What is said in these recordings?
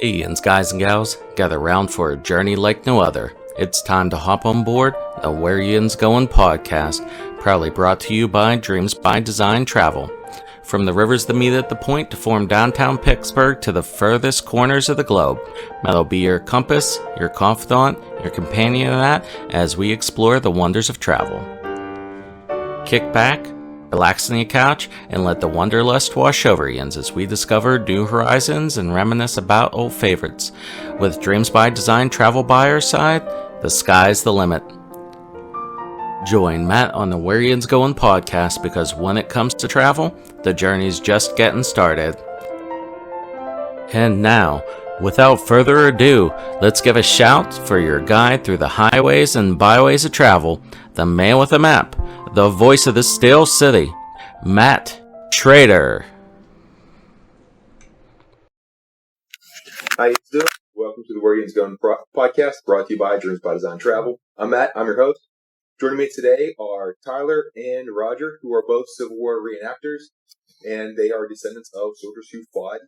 Hey, Yinz guys and gals, gather round for a journey like no other. It's time to hop on board the Where Yinz Goin podcast, proudly brought to you by Dreams by Design Travel. From the rivers that meet at the point to form downtown Pittsburgh to the furthest corners of the globe, that'll be your compass, your confidant, your companion in that as we explore the wonders of travel. Kick back, relax on your couch, and let the wanderlust wash over you as we discover new horizons and reminisce about old favorites. With Dreams by Design Travel by our side, the sky's the limit. Join Matt on the Where Yinz Goin podcast because when it comes to travel, the journey's just getting started. And now, without further ado, let's give a shout for your guide through the highways and byways of travel, the man with a map, the voice of the Steel City, Matt Trader. How you doing? Welcome to the Where Yinz Goin podcast, brought to you by Dreams by Design Travel. I'm Matt, I'm your host. Joining me today are Tyler and Roger, who are both Civil War reenactors, and they are descendants of soldiers who fought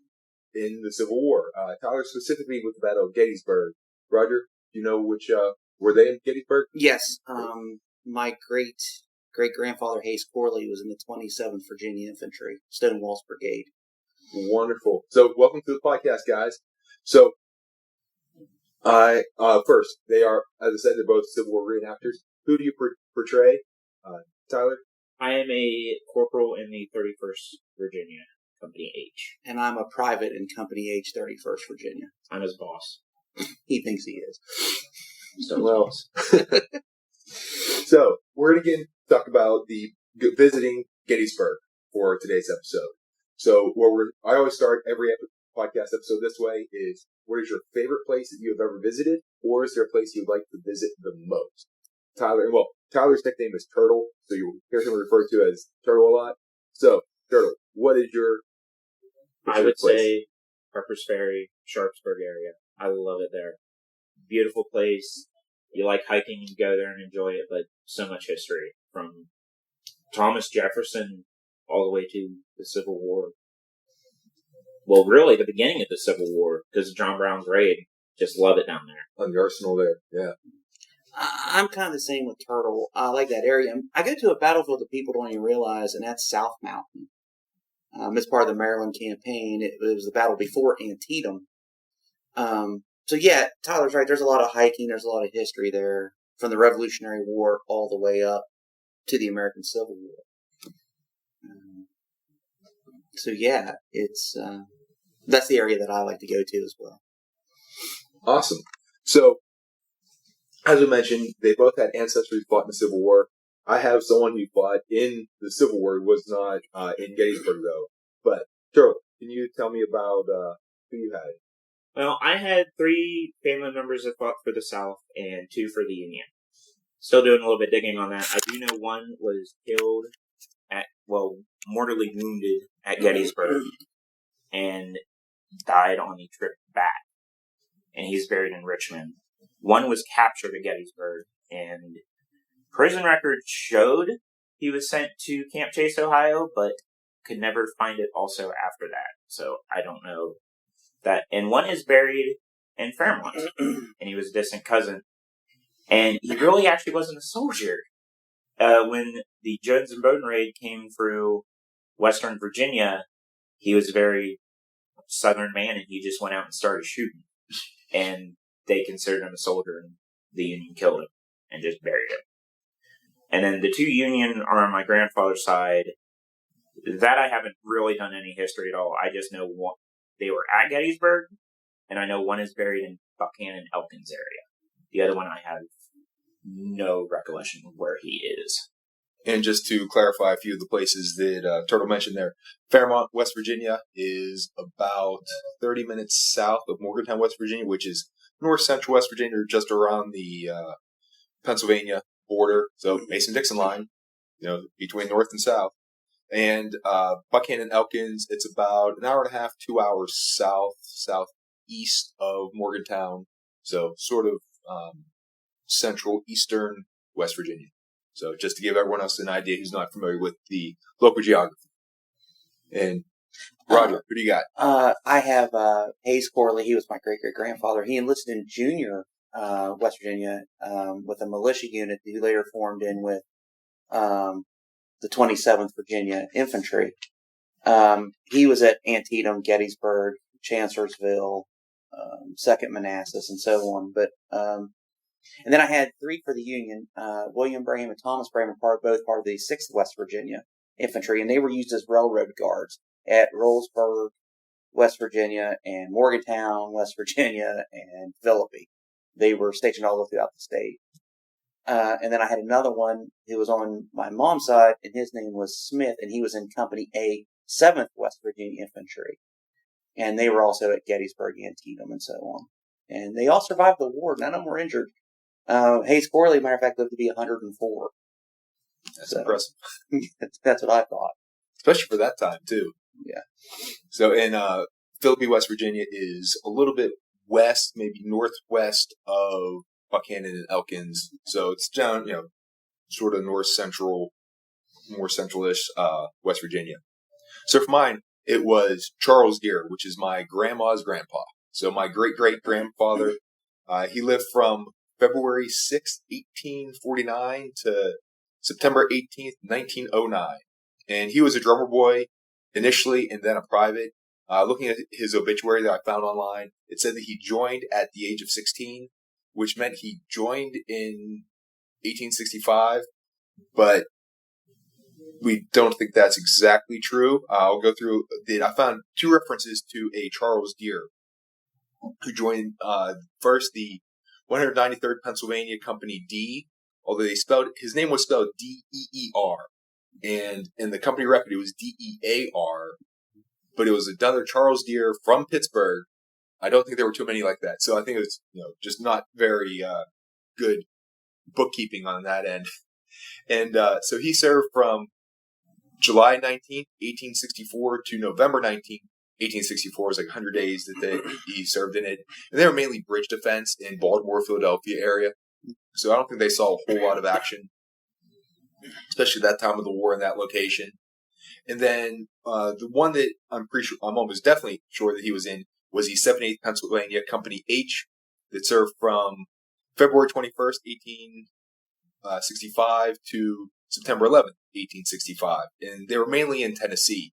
in the Civil War. Tyler specifically with the Battle of Gettysburg. Roger, do you know which, were they in Gettysburg? Yes. My great-grandfather, Hayes Corley, was in the 27th Virginia Infantry, Stonewall's Brigade. Wonderful. So, welcome to the podcast, guys. So, first, they are, as I said, they're both Civil War reenactors. Who do you portray? Tyler? I am a corporal in the 31st Virginia Company H. And I'm a private in Company H, 31st Virginia. I'm his boss. He thinks he is. So well, so we're going to talk about the visiting Gettysburg for today's episode. So I always start every podcast episode this way is, what is your favorite place that you have ever visited, or is there a place you'd like to visit the most? Tyler's nickname is Turtle, so you'll hear him referred to as Turtle a lot. So, Turtle, what is your I would say Harper's Ferry, Sharpsburg area. I love it there. Beautiful place. You like hiking, you go there and enjoy it, but so much history. From Thomas Jefferson all the way to the Civil War. Well, really, the beginning of the Civil War, because of John Brown's raid. Just love it down there. On the arsenal there, yeah. I'm kind of the same with Turtle. I like that area. I go to a battlefield that people don't even realize, and that's South Mountain. It's part of the Maryland campaign. It was the battle before Antietam. So yeah, Tyler's right. There's a lot of hiking. There's a lot of history there, from the Revolutionary War all the way up to the American Civil War. So yeah, it's that's the area that I like to go to as well. Awesome. So, as we mentioned, they both had ancestors who fought in the Civil War. I have someone who fought in the Civil War, who was not in Gettysburg, though. But, Joe, can you tell me about who you had? Well, I had 3 family members that fought for the South and 2 for the Union. Still doing a little bit digging on that. I do know one was killed mortally wounded at Gettysburg and died on the trip back. And he's buried in Richmond. One was captured at Gettysburg, and prison records showed he was sent to Camp Chase, Ohio, but could never find it also after that. So I don't know that. And one is buried in Fairmont, and he was a distant cousin. And he really actually wasn't a soldier. When the Jones and Bowdoin raid came through Western Virginia, he was a very Southern man, and he just went out and started shooting. And they considered him a soldier, and the Union killed him and just buried him. And then the 2 Union are on my grandfather's side. That I haven't really done any history at all. I just know they were at Gettysburg, and I know one is buried in Buchanan, Elkins area. The other one I have no recollection of where he is. And just to clarify a few of the places that Turtle mentioned there, Fairmont, West Virginia is about 30 minutes south of Morgantown, West Virginia, which is north-central West Virginia, just around the Pennsylvania border. So Mason-Dixon line, between north and south. And Buchanan, Elkins, it's about an hour and a half, 2 hours southeast of Morgantown. So sort of central eastern West Virginia. So just to give everyone else an idea who's not familiar with the local geography. And Roger, who do you got? I have Hayes Corley. He was my great-great-grandfather. He enlisted in Junior, West Virginia, with a militia unit that he later formed in with the 27th Virginia Infantry. He was at Antietam, Gettysburg, Chancellorsville, 2nd Manassas, and so on. But and then I had 3 for the Union. William Braham and Thomas Braham are both part of the 6th West Virginia Infantry, and they were used as railroad guards at Rollsburg, West Virginia, and Morgantown, West Virginia, and Philippi. They were stationed all throughout the state. And then I had another one who was on my mom's side, and his name was Smith, and he was in Company A, 7th West Virginia Infantry. And they were also at Gettysburg, Antietam, and so on. And they all survived the war. None of them were injured. Hayes Corley, matter of fact, lived to be 104. That's impressive. That's what I thought. Especially for that time, too. Yeah. So in Philippi, West Virginia is a little bit west, maybe northwest of Buchanan and Elkins. So it's down, sort of north central, more central-ish West Virginia. So for mine, it was Charles Deere, which is my grandma's grandpa. So my great-great-grandfather, he lived from February 6th, 1849 to September 18th, 1909. And he was a drummer boy initially and then a private. Looking at his obituary that I found online, it said that he joined at the age of 16, which meant he joined in 1865, but we don't think that's exactly true. I'll go through I found 2 references to a Charles Deere who joined first the 193rd Pennsylvania Company D, although his name was spelled D-E-E-R, and in the company record it was D-E-A-R, but it was another Charles Deere from Pittsburgh. I don't think there were too many like that, so I think it was just not very good bookkeeping on that end. And so he served from July 19th, 1864 to November 19th, 1864. It was like 100 days that he served in it. And they were mainly bridge defense in Baltimore, Philadelphia area. So I don't think they saw a whole lot of action, especially that time of the war in that location. And then the one that I'm almost definitely sure that he was in was the 78th Pennsylvania Company H that served from February 21st, 1865 to September 11th, 1865. And they were mainly in Tennessee.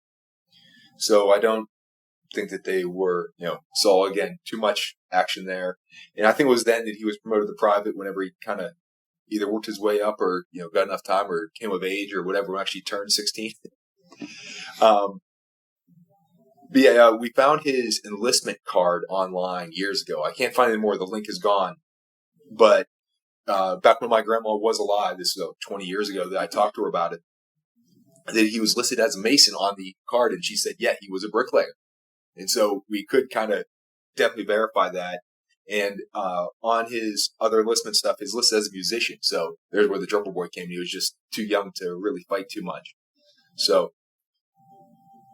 So I don't think that they were, saw, again, too much action there. And I think it was then that he was promoted to private whenever he kind of either worked his way up or, got enough time or came of age or whatever, when actually turned 16. But yeah, we found his enlistment card online years ago. I can't find it anymore. The link is gone. But back when my grandma was alive, this was 20 years ago that I talked to her about it, that he was listed as a Mason on the card, and she said, yeah, he was a bricklayer. And so we could kind of definitely verify that. And on his other enlistment stuff, he's listed as a musician. So there's where the drummer boy came. He was just too young to really fight too much. So,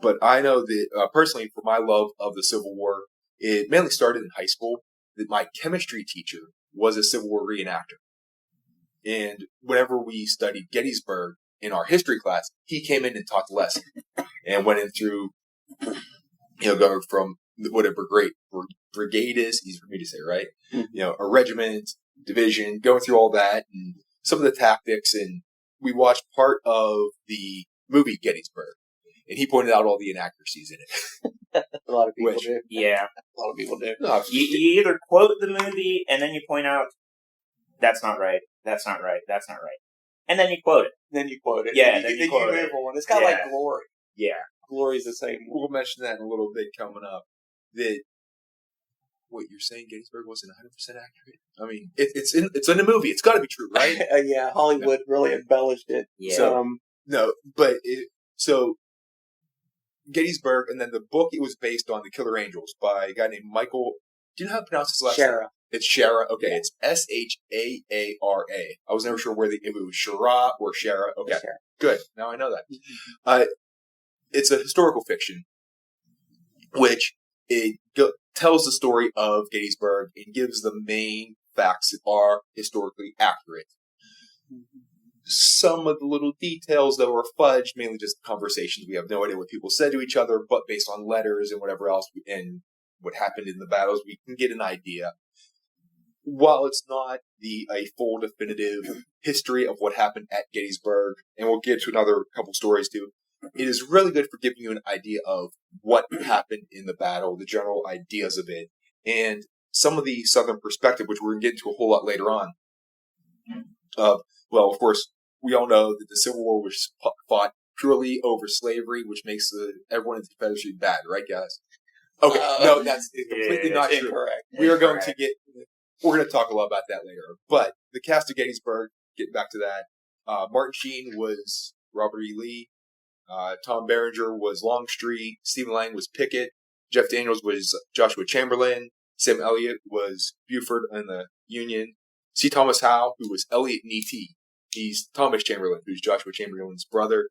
but I know that personally, for my love of the Civil War, it mainly started in high school. That my chemistry teacher was a Civil War reenactor. And whenever we studied Gettysburg in our history class, he came in and taught the lesson and went in through, going from what a brigade is, easy for me to say, right? A regiment, division, going through all that and some of the tactics. And we watched part of the movie Gettysburg, and he pointed out all the inaccuracies in it. A lot of people do. Yeah. A lot of people do. No, You either quote the movie and then you point out, that's not right, that's not right, that's not right. And then you quote it. Then you quote it. Yeah, then you quote it. One. It's kind of like Glory. Yeah. Glory's the same. We'll mention that in a little bit coming up. That what you're saying, Gettysburg wasn't 100% accurate. I mean, it's in the movie. It's got to be true, right? Yeah, Hollywood really embellished it. Yeah. So, no, but so Gettysburg, and then the book it was based on, The Killer Angels, by a guy named Michael. Do you know how to pronounce his last name? Shara. It's Shara. Okay, yeah. It's Shaara. I was never sure if it was Shara or Shara. Okay, Shara. Good. Now I know that. It's a historical fiction, which it tells the story of Gettysburg and gives the main facts that are historically accurate. some of the little details that were fudged, mainly just conversations. We have no idea what people said to each other, but based on letters and whatever else and what happened in the battles, we can get an idea. While it's not a full definitive history of what happened at Gettysburg, and we'll get to another couple stories too, it is really good for giving you an idea of what happened in the battle, the general ideas of it, and some of the Southern perspective, which we're going to get into a whole lot later on. Well, of course, we all know that the Civil War was fought purely over slavery, which makes everyone in the Confederacy bad, right, guys? Okay, no, that's completely not true. Incorrect. We're going to talk a lot about that later. But the cast of Gettysburg, getting back to that, Martin Sheen was Robert E. Lee, Tom Berenger was Longstreet, Stephen Lang was Pickett, Jeff Daniels was Joshua Chamberlain, Sam Elliott was Buford in the Union, C. Thomas Howe, who was Elliott in E.T., he's Thomas Chamberlain, who's Joshua Chamberlain's brother.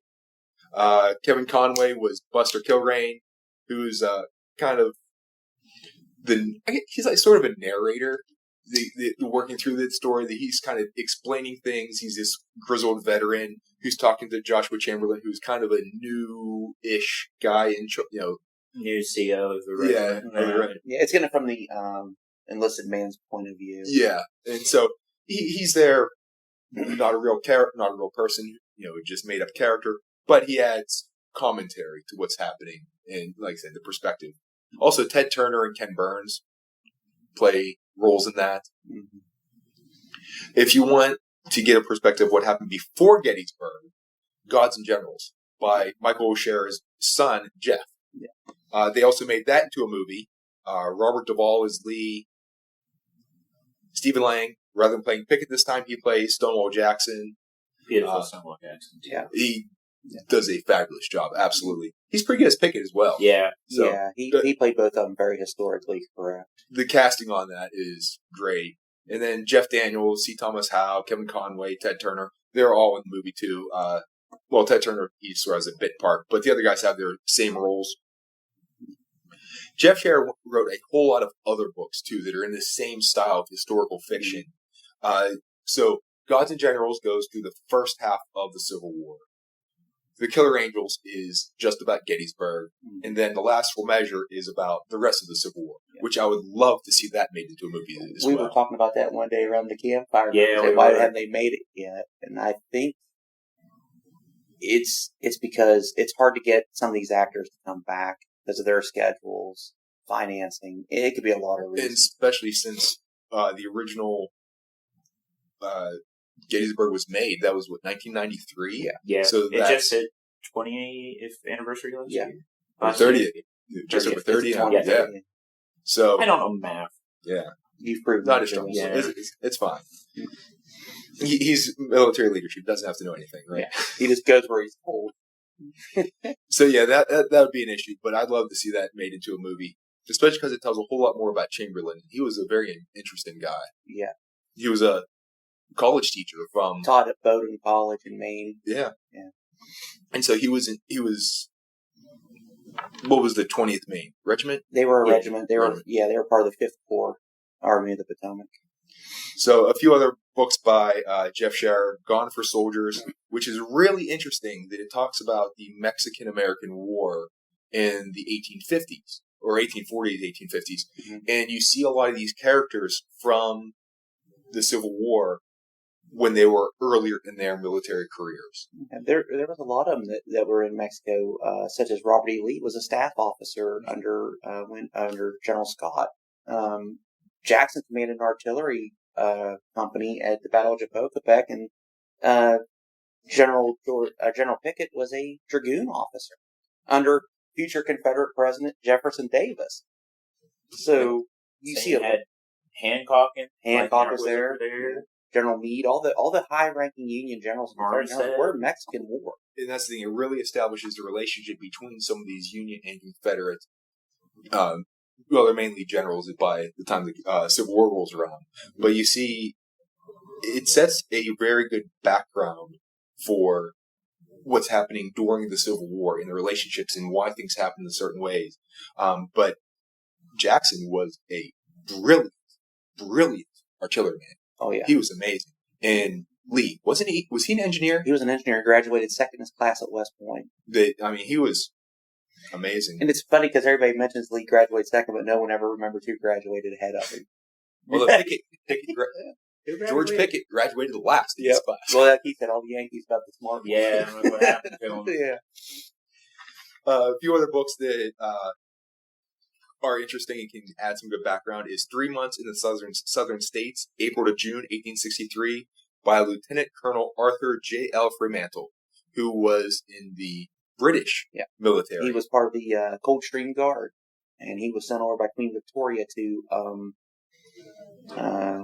Kevin Conway was Buster Kilrain, who's kind of he's like sort of a narrator, the working through the story. That he's kind of explaining things. He's this grizzled veteran who's talking to Joshua Chamberlain, who's kind of a new-ish guy in new CO of the regiment. Yeah, it's getting from the enlisted man's point of view. Yeah, and so he's there. Not a real person, just made up character, but he adds commentary to what's happening and, like I said, the perspective. Also, Ted Turner and Ken Burns play roles in that. Mm-hmm. If you want to get a perspective of what happened before Gettysburg, Gods and Generals by Michael O'Shea's son, Jeff. Yeah. They also made that into a movie. Robert Duvall is Lee. Stephen Lang, rather than playing Pickett this time, he plays Stonewall Jackson. Beautiful Stonewall Jackson. Yeah. He does a fabulous job, absolutely. He's pretty good as Pickett as well. Yeah. So, he played both of them very historically correct. The casting on that is great. And then Jeff Daniels, C. Thomas Howe, Kevin Conway, Ted Turner, they're all in the movie too. Ted Turner, he sort of has a bit part, but the other guys have their same roles. Jeff Scher wrote a whole lot of other books, too, that are in the same style of historical fiction. So, Gods and Generals goes through the first half of the Civil War. The Killer Angels is just about Gettysburg. And then The Last Full Measure is about the rest of the Civil War, which I would love to see that made into a movie as well. We were talking about that one day around the campfire. Yeah, why haven't they made it yet? And I think it's because it's hard to get some of these actors to come back because of their schedules, financing. It could be a lot of reasons. And especially since the original Gettysburg was made. That was, 1993? Yeah. So it just hit 20th anniversary last year. 30th. Just over 30 now. Yeah. So I don't know math. Yeah. You've proved not as strong. Yeah. It's fine. He's military leadership. Doesn't have to know anything, right? Yeah. He just goes where he's told. So yeah, that would be an issue, but I'd love to see that made into a movie, especially because it tells a whole lot more about Chamberlain. He was a very interesting guy. Yeah. He was a college teacher taught at Bowdoin College in Maine. Yeah. And so he was what was the 20th Maine Regiment? They were a regiment. They were part of the 5th Corps Army of the Potomac. So a few other books by Jeff Scher, Gone for Soldiers, which is really interesting that it talks about the Mexican-American War in the 1850s, or 1840s, 1850s. Mm-hmm. And you see a lot of these characters from the Civil War when they were earlier in their military careers. And there was a lot of them that were in Mexico, such as Robert E. Lee was a staff officer under General Scott. Jackson commanded an artillery company at the Battle of Gettysburg, and General Pickett was a dragoon officer under future Confederate President Jefferson Davis. So you see Hancock was there. General Meade, all the high-ranking Union generals were Mexican War. And that's the thing; it really establishes the relationship between some of these Union and Confederate. They're mainly generals by the time the Civil War rolls around. But you see, it sets a very good background for what's happening during the Civil War in the relationships and why things happen in certain ways. But Jackson was a brilliant artilleryman. Oh, yeah. He was amazing. And Lee, wasn't he? Was he an engineer? He was an engineer, graduated second in his class at West Point. He was amazing. And it's funny because everybody mentions Lee graduated second, but no one ever remembers who graduated ahead of him. Well, George Pickett graduated last in his class. Well, like he said, all the Yankees got the smart ones. Yeah, I remember what happened to him. Yeah. A few other books that are interesting and can add some good background is 3 Months in the Southern States, April to June 1863, by Lieutenant Colonel Arthur J.L. Fremantle, who was in the British military. He was part of the Coldstream Guard, and he was sent over by Queen Victoria to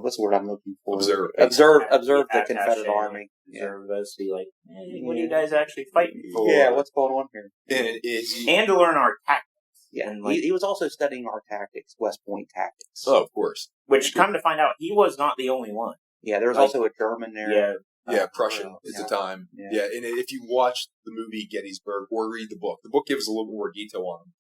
what's the word I'm looking for? Observe the Confederate Army. Observe us, be like, hey, what are you guys actually fighting for? Yeah, what's going on here? And to learn our tactics. Yeah, and like, he was also studying our tactics, West Point tactics. Oh, of course. Which, come to find out, he was not the only one. Yeah, there was also a German there. Yeah, Prussian at the time. Yeah, and if you watch the movie Gettysburg or read the book gives a little more detail on them.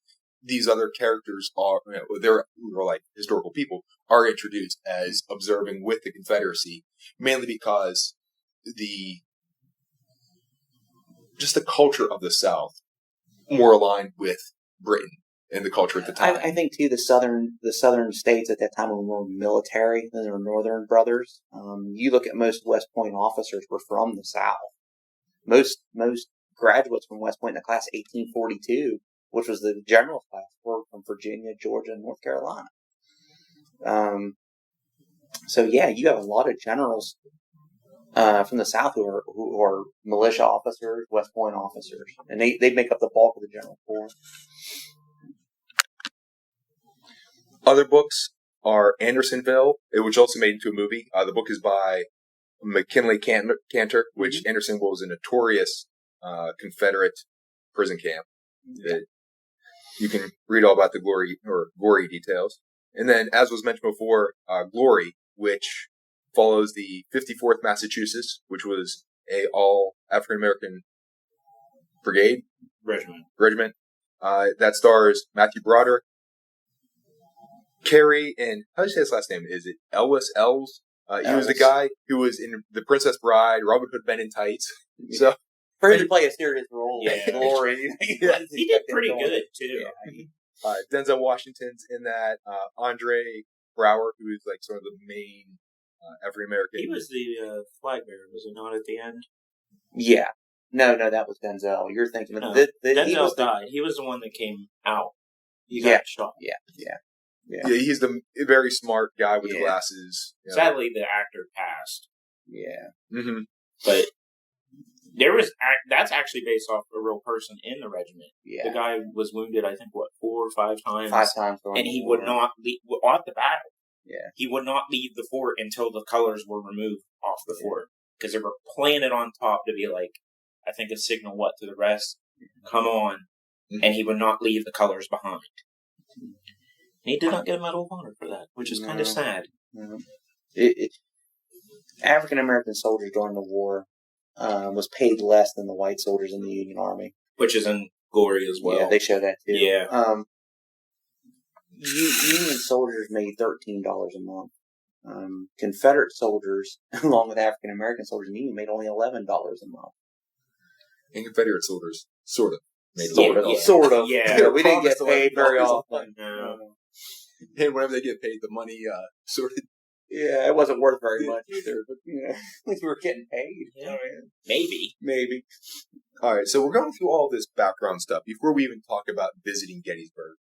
These other characters are, they're like historical people, are introduced as observing with the Confederacy, mainly because the culture of the South more aligned with Britain and the culture at the time. I think too the southern states at that time were more military than their northern brothers. You look at most West Point officers were from the South. Most graduates from West Point in the class 1842, which was the general class, were from Virginia, Georgia, and North Carolina. So yeah, you have a lot of generals from the South who are militia officers, West Point officers, and they make up the bulk of the general corps. Other books are Andersonville, which also made into a movie. The book is by McKinley Cantor, which Andersonville was a notorious Confederate prison camp. You can read all about the gory details. And then, as was mentioned before, Glory, which follows the 54th Massachusetts, which was a all African American regiment. That stars Matthew Broderick, Carey, and how do you say his last name? Is it Ellis? He was the guy who was in The Princess Bride, Robin Hood Men in Tights. So for him to play a serious role, Glory, he did pretty good too. Yeah. Denzel Washington's in that. Andre Brower, who is like sort of the main African American. He was the flag bearer, was it not at the end? Yeah. No, that was Denzel. You're thinking of Denzel died. He was the one that came out. He got shot. Yeah, he's the very smart guy with the glasses. Sadly, the actor passed. Yeah. Mm-hmm. But that's actually based off a real person in the regiment. Yeah. The guy was wounded, I think, 4 or 5 times? 5 times. And he would not leave, at the battle. Yeah. He would not leave the fort until the colors were removed off the fort. Because they were planted on top to be like, I think a signal to the rest? Come on. Mm-hmm. And he would not leave the colors behind. And he did not get a Medal of Honor for that, which is kind of sad. No. African American soldiers during the war was paid less than the white soldiers in the Union Army. Which is in Glory as well. Yeah, they show that too. Yeah. Union soldiers made $13 a month. Confederate soldiers, along with African American soldiers in the Union, made only $11 a month. And Confederate soldiers, sort of. Sort of. Yeah. We didn't get paid very often. No. And whenever they get paid, the money sort of... Yeah, it wasn't worth very much either, but at least we were getting paid. Yeah. Maybe. All right, so we're going through all this background stuff before we even talk about visiting Gettysburg.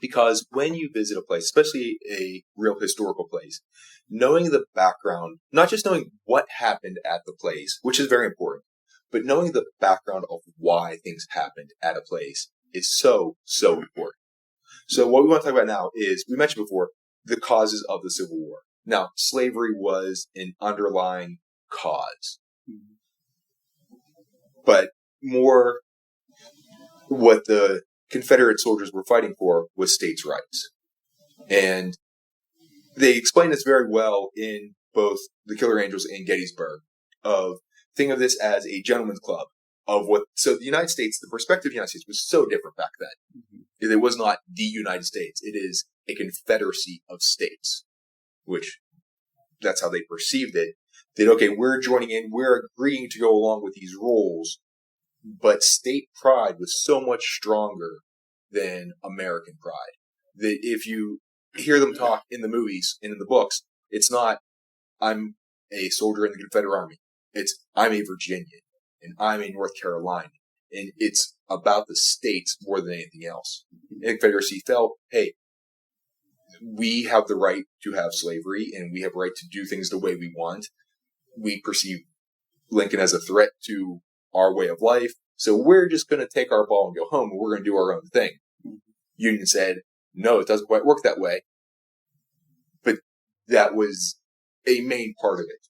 Because when you visit a place, especially a real historical place, knowing the background, not just knowing what happened at the place, which is very important, but knowing the background of why things happened at a place is so, so important. So what we want to talk about now is, we mentioned before, the causes of the Civil War. Now, slavery was an underlying cause. But more what the Confederate soldiers were fighting for was states' rights. And they explain this very well in both The Killer Angels and Gettysburg. Think of this as a gentleman's club. So the United States, the perspective of the United States was so different back then. Mm-hmm. It was not the United States. It is a confederacy of states, which that's how they perceived it. that, okay, we're joining in, we're agreeing to go along with these rules, but state pride was so much stronger than American pride. That if you hear them talk in the movies and in the books, it's not, I'm a soldier in the Confederate Army. It's, I'm a Virginian, and I'm a North Carolina. And it's about the states more than anything else. And the Confederacy felt, hey, we have the right to have slavery, and we have the right to do things the way we want. We perceive Lincoln as a threat to our way of life, so we're just going to take our ball and go home, and we're going to do our own thing. Union said, no, it doesn't quite work that way. But that was a main part of it.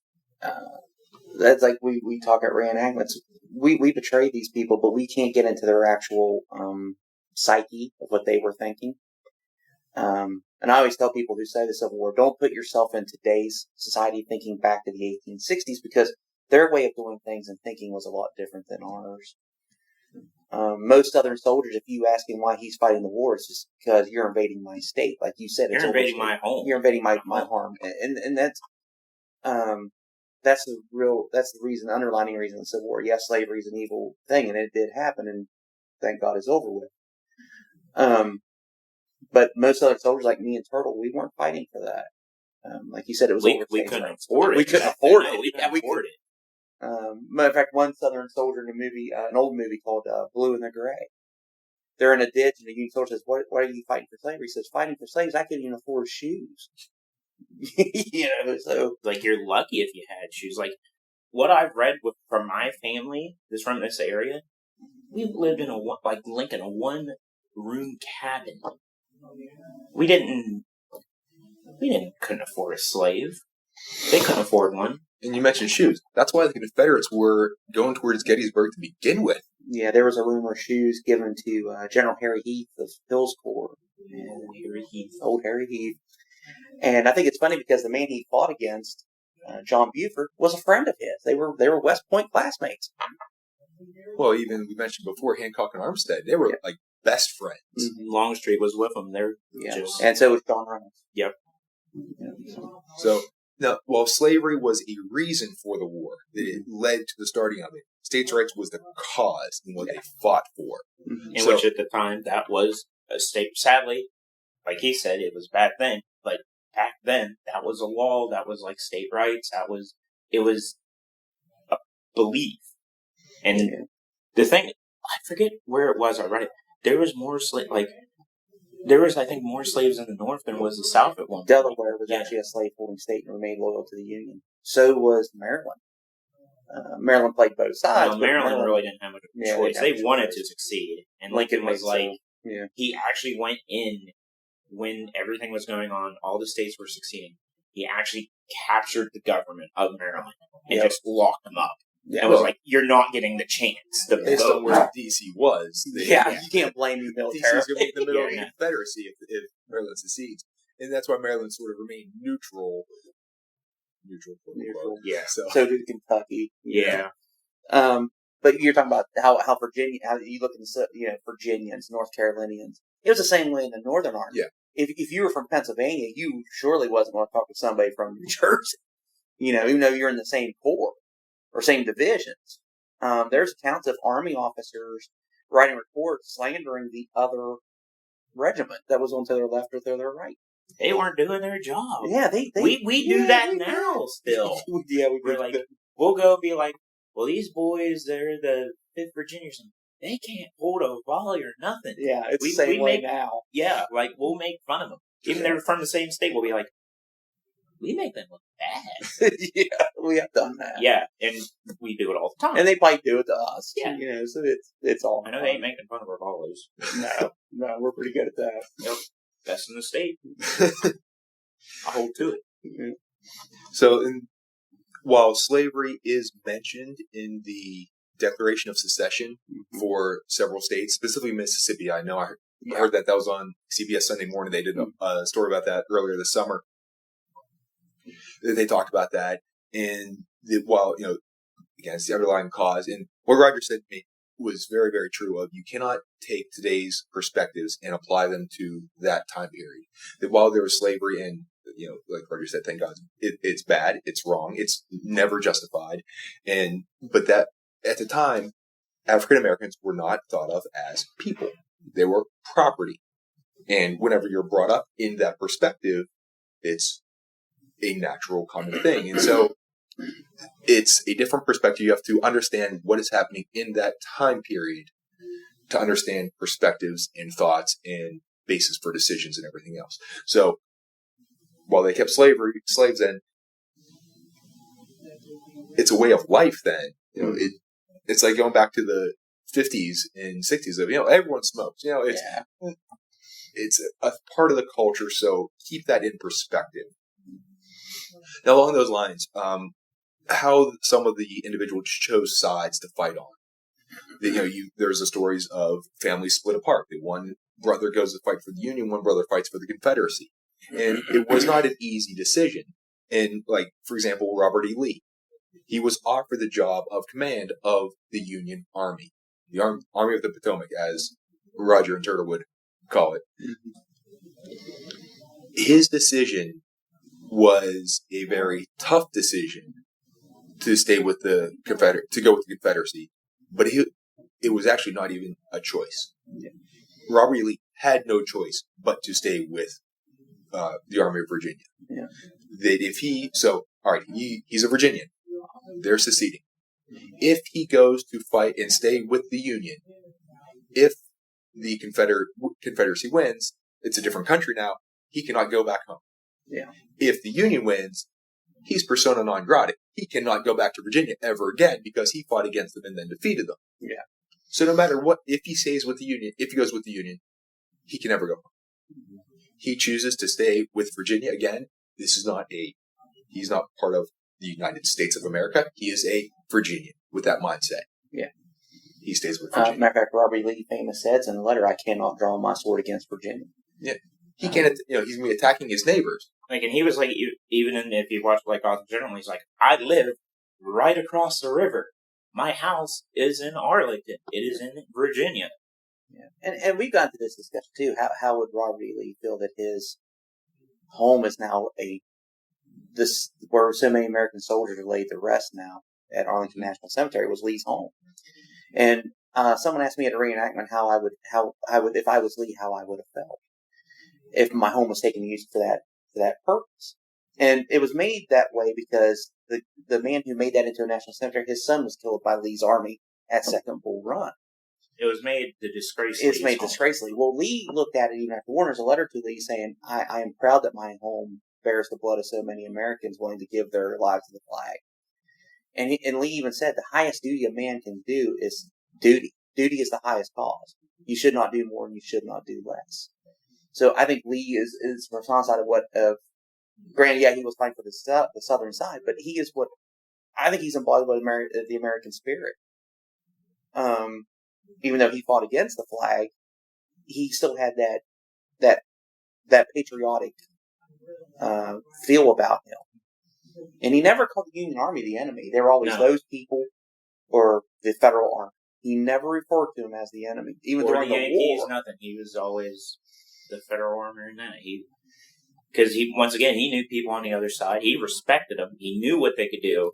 That's like we talk at reenactments. We betray these people, but we can't get into their actual psyche of what they were thinking. And I always tell people who say the Civil War, don't put yourself in today's society thinking back to the 1860s, because their way of doing things and thinking was a lot different than ours. Most Southern soldiers, if you ask him why he's fighting the war, it's just because you're invading my state. Like you said, you're invading my home. You're invading my home. And that's the reason, the underlining reason of the Civil War. Yes, slavery is an evil thing, and it did happen, and thank God it's over with. But most other soldiers like me and Turtle, we weren't fighting for that. Like you said, it was we couldn't afford it. We couldn't afford it. We couldn't afford it. Matter of fact, one Southern soldier in a movie, an old movie called Blue and the Gray. They're in a ditch, and the Union soldier says, "Why are you fighting for slavery?" He says, "Fighting for slaves, I couldn't even afford shoes." So like you're lucky if you had shoes. Like what I've read from my family is from this area. We lived in a one-room cabin. We couldn't afford a slave. They couldn't afford one. And you mentioned shoes. That's why the Confederates were going towards Gettysburg to begin with. Yeah, there was a rumor of shoes given to General Harry Heath of Hill's Corps. Old Harry Heath. And I think it's funny because the man he fought against, John Buford, was a friend of his. They were West Point classmates. Well, even we mentioned before, Hancock and Armstead, they were like best friends. Mm-hmm. Longstreet was with them. They're and so was John Reynolds. Yep. So now, while slavery was a reason for the war, that it led to the starting of it, states' rights was the cause and what they fought for. Mm-hmm. In which at the time that was a state. Sadly, like he said, it was back then, but back then that was a law. That was like state rights. It was a belief. And the thing, I forget where it was. I read it. There was more I think, more slaves in the North than was the South at one point. Delaware was actually a slave-holding state and remained loyal to the Union. So was Maryland. Maryland played both sides. No, Maryland really didn't have much of a choice. They wanted to succeed. And Lincoln was like, he actually went in when everything was going on, all the states were succeeding. He actually captured the government of Maryland and just locked them up. Yeah, and was like, you're not getting the chance. Based on where D.C. was. You can't blame the military. D.C. is going to be in the middle of the Confederacy if Maryland secedes. And that's why Maryland sort of remained neutral. Yeah. So did Kentucky. Yeah. But you're talking about how Virginia, how you look at Virginians, North Carolinians. It was the same way in the Northern Army. Yeah. If you were from Pennsylvania, you surely wasn't going to talk to somebody from New Jersey. Even though you're in the same corps or same divisions. There's accounts of Army officers writing reports slandering the other regiment that was on to their left or to their right. They weren't doing their job. Yeah, we do that now still. We're like, we'll go and be like, well, these boys, they're the 5th Virginians. They can't hold a volley or nothing. Yeah, it's the same way now. Yeah, like, we'll make fun of them. Even they're from the same state, we'll be like, we make them look bad. Yeah, we have done that. Yeah, and we do it all the time. And they might do it to us. Yeah. So it's all I know they ain't making fun of our volleys. No, we're pretty good at that. Yep. Best in the state. I hold to it. Mm-hmm. So, while slavery is mentioned in the Declaration of Secession for several states, specifically Mississippi, I know I heard that was on CBS Sunday Morning. They did a story about that earlier this summer. They talked about that, and while again, it's the underlying cause. And what Roger said to me was very, very true. You cannot take today's perspectives and apply them to that time period. That while there was slavery and like Roger said, thank God, it's bad, it's wrong, it's never justified, but that at the time, African Americans were not thought of as people; they were property. And whenever you're brought up in that perspective, it's a natural common thing. And so it's a different perspective. You have to understand what is happening in that time period to understand perspectives and thoughts and basis for decisions and everything else. So while they kept slaves then, it's a way of life then. It's like going back to the 50s and 60s of, everyone smokes. It's a part of the culture, so keep that in perspective. Now, along those lines, how some of the individuals chose sides to fight on. There's the stories of families split apart. One brother goes to fight for the Union, one brother fights for the Confederacy. And it was not an easy decision. And, for example, Robert E. Lee. He was offered the job of command of the Union Army. The Army of the Potomac, as Roger and Turtle would call it. His decision was a very tough decision to stay with the to go with the Confederacy, but it was actually not even a choice. Robert E. Lee had no choice but to stay with the Army of Virginia. Yeah. He's a Virginian. They're seceding. If he goes to fight and stay with the Union, if the Confederacy wins, it's a different country now. He cannot go back home. Yeah. If the Union wins, he's persona non grata. He cannot go back to Virginia ever again because he fought against them and then defeated them. Yeah. So no matter what, if he stays with the Union, if he goes with the Union, he can never go home. He chooses to stay with Virginia again. He's not part of the United States of America. He is a Virginian with that mindset. Yeah. He stays with Virginia. Matter of fact, Robert E. Lee famous says in the letter, "I cannot draw my sword against Virginia." Yeah. He can't, he's going to be attacking his neighbors. And he was if you watch Arthur General, he's like, I live right across the river. My house is in Arlington. It is in Virginia. Yeah. And we've gotten to this discussion too. How would Robert E. Lee feel that his home is now where so many American soldiers are laid to rest now at Arlington National Cemetery was Lee's home. And someone asked me at a reenactment how I would if I was Lee, how I would have felt if my home was taken use for that purpose. And it was made that way because the man who made that into a national cemetery, his son was killed by Lee's army at Second Bull Run. It was made to disgrace. It's made disgracefully. Well, Lee looked at it even after Warner's a letter to Lee saying, I am proud that my home bears the blood of so many Americans willing to give their lives to the flag. And Lee even said the highest duty a man can do is duty. Duty is the highest cause. You should not do more and you should not do less. So I think Lee is from the side of granted, yeah, he was fighting for the southern side, but he is I think he's embodied by the American spirit. Even though he fought against the flag, he still had that patriotic feel about him. And he never called the Union Army the enemy. They were always those people or the Federal Army. He never referred to them as the enemy, even during the Yankees, war. Nothing. He was always the Federal Army and that. Because once again, he knew people on the other side. He respected them. He knew what they could do,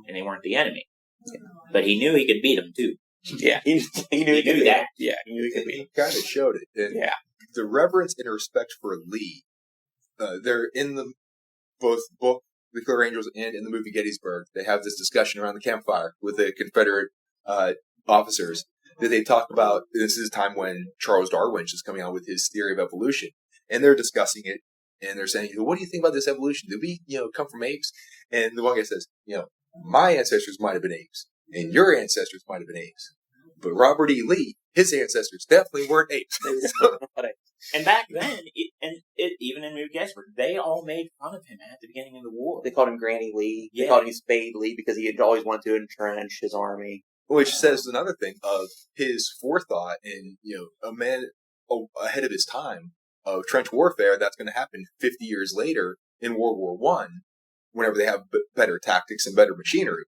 and they weren't the enemy. Yeah. But he knew he could beat them too. Yeah, he knew he could that. Yeah, he knew he could beat them. He kind of showed it. And the reverence and respect for Lee, they're in both book The Killer Angels and in the movie Gettysburg. They have this discussion around the campfire with the Confederate officers that they talk about. This is a time when Charles Darwin is coming out with his theory of evolution, and they're discussing it, and they're saying, "What do you think about this evolution? Did we, come from apes?" And the one guy says, "My ancestors might have been apes, and your ancestors might have been apes, but Robert E. Lee, his ancestors definitely weren't apes." And back then, even in New Gettysburg, they all made fun of him at the beginning of the war. They called him Granny Lee. They called him Spade Lee because he had always wanted to entrench his army. Which says another thing of his forethought and, a man ahead of his time of trench warfare that's going to happen 50 years later in World War I, whenever they have better tactics and better machinery.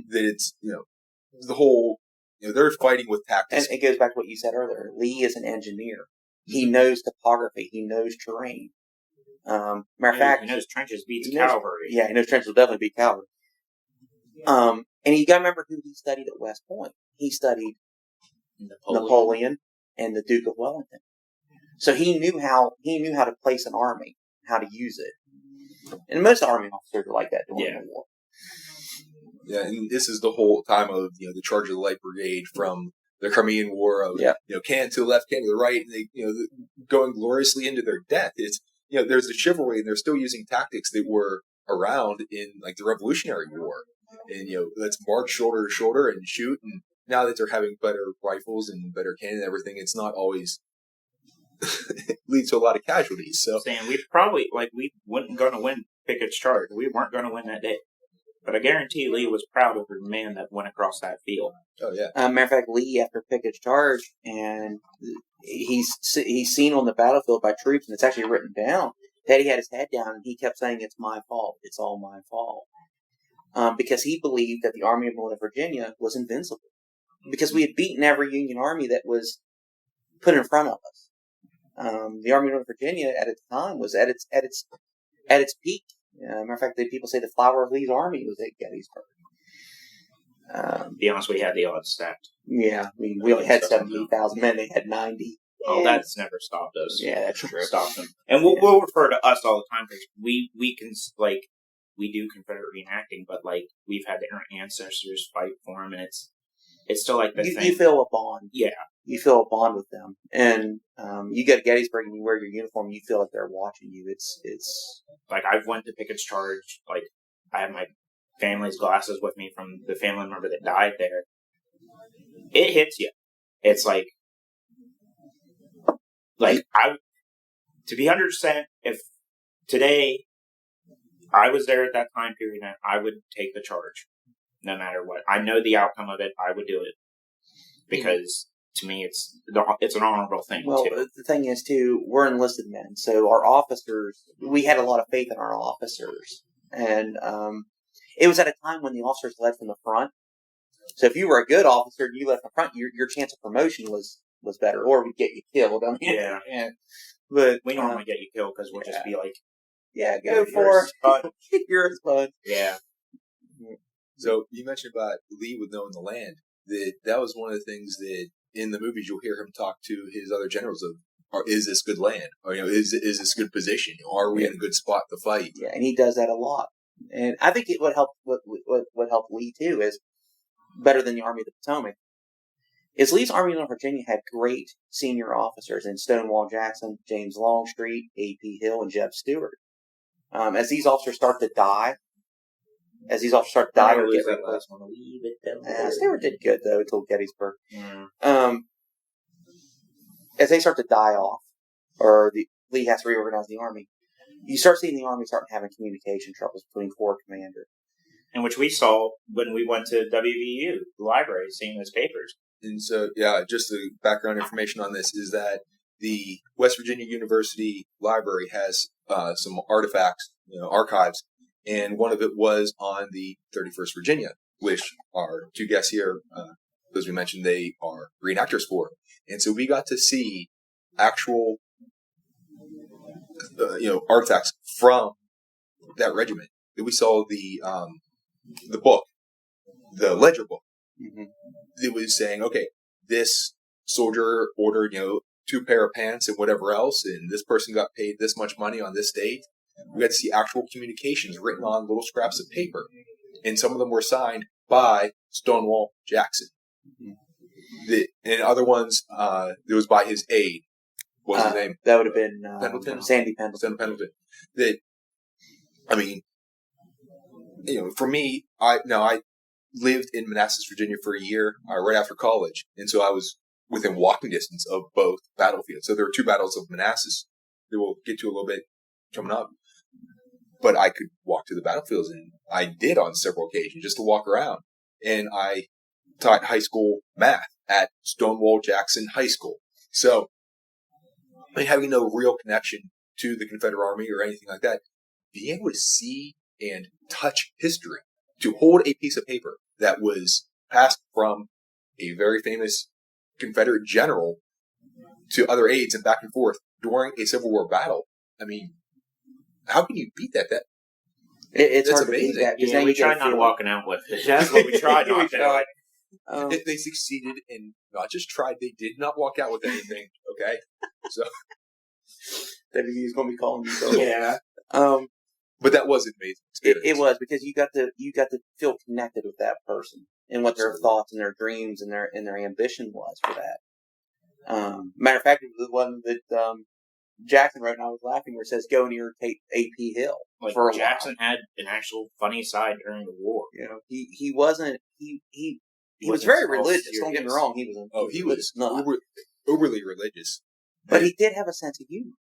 That it's, the whole, they're fighting with tactics. And it goes back to what you said earlier. Lee is an engineer. He knows topography. He knows terrain. Matter of fact, he knows trenches beats he knows- cavalry. Yeah, he knows trenches will definitely beat cavalry. And you got to remember who he studied at West Point. He studied Napoleon and the Duke of Wellington. So he knew how to place an army, how to use it. And most army officers are like that during the war. Yeah, and this is the whole time of the Charge of the Light Brigade from the Crimean War of cannon to the left, cannon to the right, and they going gloriously into their death. It's there's the chivalry, and they're still using tactics that were around in like the Revolutionary War, and let's march shoulder to shoulder and shoot. And now that they're having better rifles and better cannon and everything, it's not always leads to a lot of casualties. So saying we probably we weren't going to win Pickett's charge. We weren't going to win that day. But I guarantee Lee was proud of the man that went across that field. Oh, yeah. Matter of fact, Lee, after Pickett's charge, and he's seen on the battlefield by troops, and it's actually written down, that he had his head down, and he kept saying, "It's my fault. It's all my fault." Because he believed that the Army of Northern Virginia was invincible. Because we had beaten every Union army that was put in front of us. The Army of Northern Virginia, at its time, was at its peak. Matter of fact, people say the flower of Lee's army was at Gettysburg. To be honest, we had the odds stacked. Yeah, I mean, we only had 17,000 men; they had 90. Oh, that's never stopped us. Yeah, that's true. Stopped them, and we'll refer to us all the time because we can we do Confederate reenacting, but we've had our ancestors fight for them, and it's still like the thing. You feel a bond. Yeah. You feel a bond with them, and you go to Gettysburg and you wear your uniform. You feel like they're watching you. It's like I've went to Pickett's charge. I have my family's glasses with me from the family member that died there. It hits you. It's to be 100%. If today I was there at that time period, I would take the charge, no matter what. I know the outcome of it. I would do it because. To me, it's an honorable thing. Well, too. The thing is, too, we're enlisted men, so our officers, we had a lot of faith in our officers, and it was at a time when the officers led from the front. So if you were a good officer and you led from the front, your chance of promotion was better, or we'd get you killed. I mean, yeah. But we normally get you killed because we'll just be like, go for it. You're a spud. Yeah. So you mentioned about Lee with knowing the land. That was one of the things that in the movies you'll hear him talk to his other generals of, is this good land? Or is this good position? Are we in a good spot to fight? Yeah, and he does that a lot. And I think it would help. What helped Lee too is better than the Army of the Potomac. Is Lee's Army of Virginia had great senior officers in Stonewall Jackson, James Longstreet, A.P. Hill, and Jeb Stuart. As these officers start to die. Or get that last one a wee bit down. Stewart did good though until Gettysburg. Yeah. As they start to die off, or Lee has to reorganize the army, you start seeing the army starting having communication troubles between corps commanders. And which we saw when we went to WVU, the library, seeing those papers. And so, just the background information on this is that the West Virginia University Library has some artifacts, archives. And one of it was on the 31st Virginia, which our two guests here, as we mentioned, they are reenactors for. And so we got to see actual, artifacts from that regiment. We saw the book, the ledger book. Mm-hmm. It was saying, okay, this soldier ordered, 2 pair of pants and whatever else, and this person got paid this much money on this date. We got to see actual communications written on little scraps of paper. And some of them were signed by Stonewall Jackson. And other ones, it was by his aide. What was his name? That would have been Pendleton? Sandy Pendleton. For me, I lived in Manassas, Virginia for a year right after college. And so I was within walking distance of both battlefields. So there were 2 battles of Manassas that we'll get to a little bit coming up. But I could walk to the battlefields, and I did on several occasions just to walk around. And I taught high school math at Stonewall Jackson High School. So, having no real connection to the Confederate Army or anything like that, being able to see and touch history, to hold a piece of paper that was passed from a very famous Confederate general to other aides and back and forth during a Civil War battle. I mean, how can you beat that? It's That's hard amazing. to beat that. Yeah, we tried not walking out with it. That's what we tried not to. They succeeded and not just tried, they did not walk out with anything. Okay, so WB is going to be calling you. So. Yeah. But that was an amazing experience. It was, because you got to feel connected with that person and what their thoughts and their dreams and their ambition was for that. Matter of fact, it was the one that Jackson wrote, and I was laughing, where it says, "Go and irritate A.P. Hill." Like, for a Jackson while. had an actual funny side during the war. You know, he wasn't he was very religious. Don't get me wrong, he was not, overly religious, but he did have a sense of humor,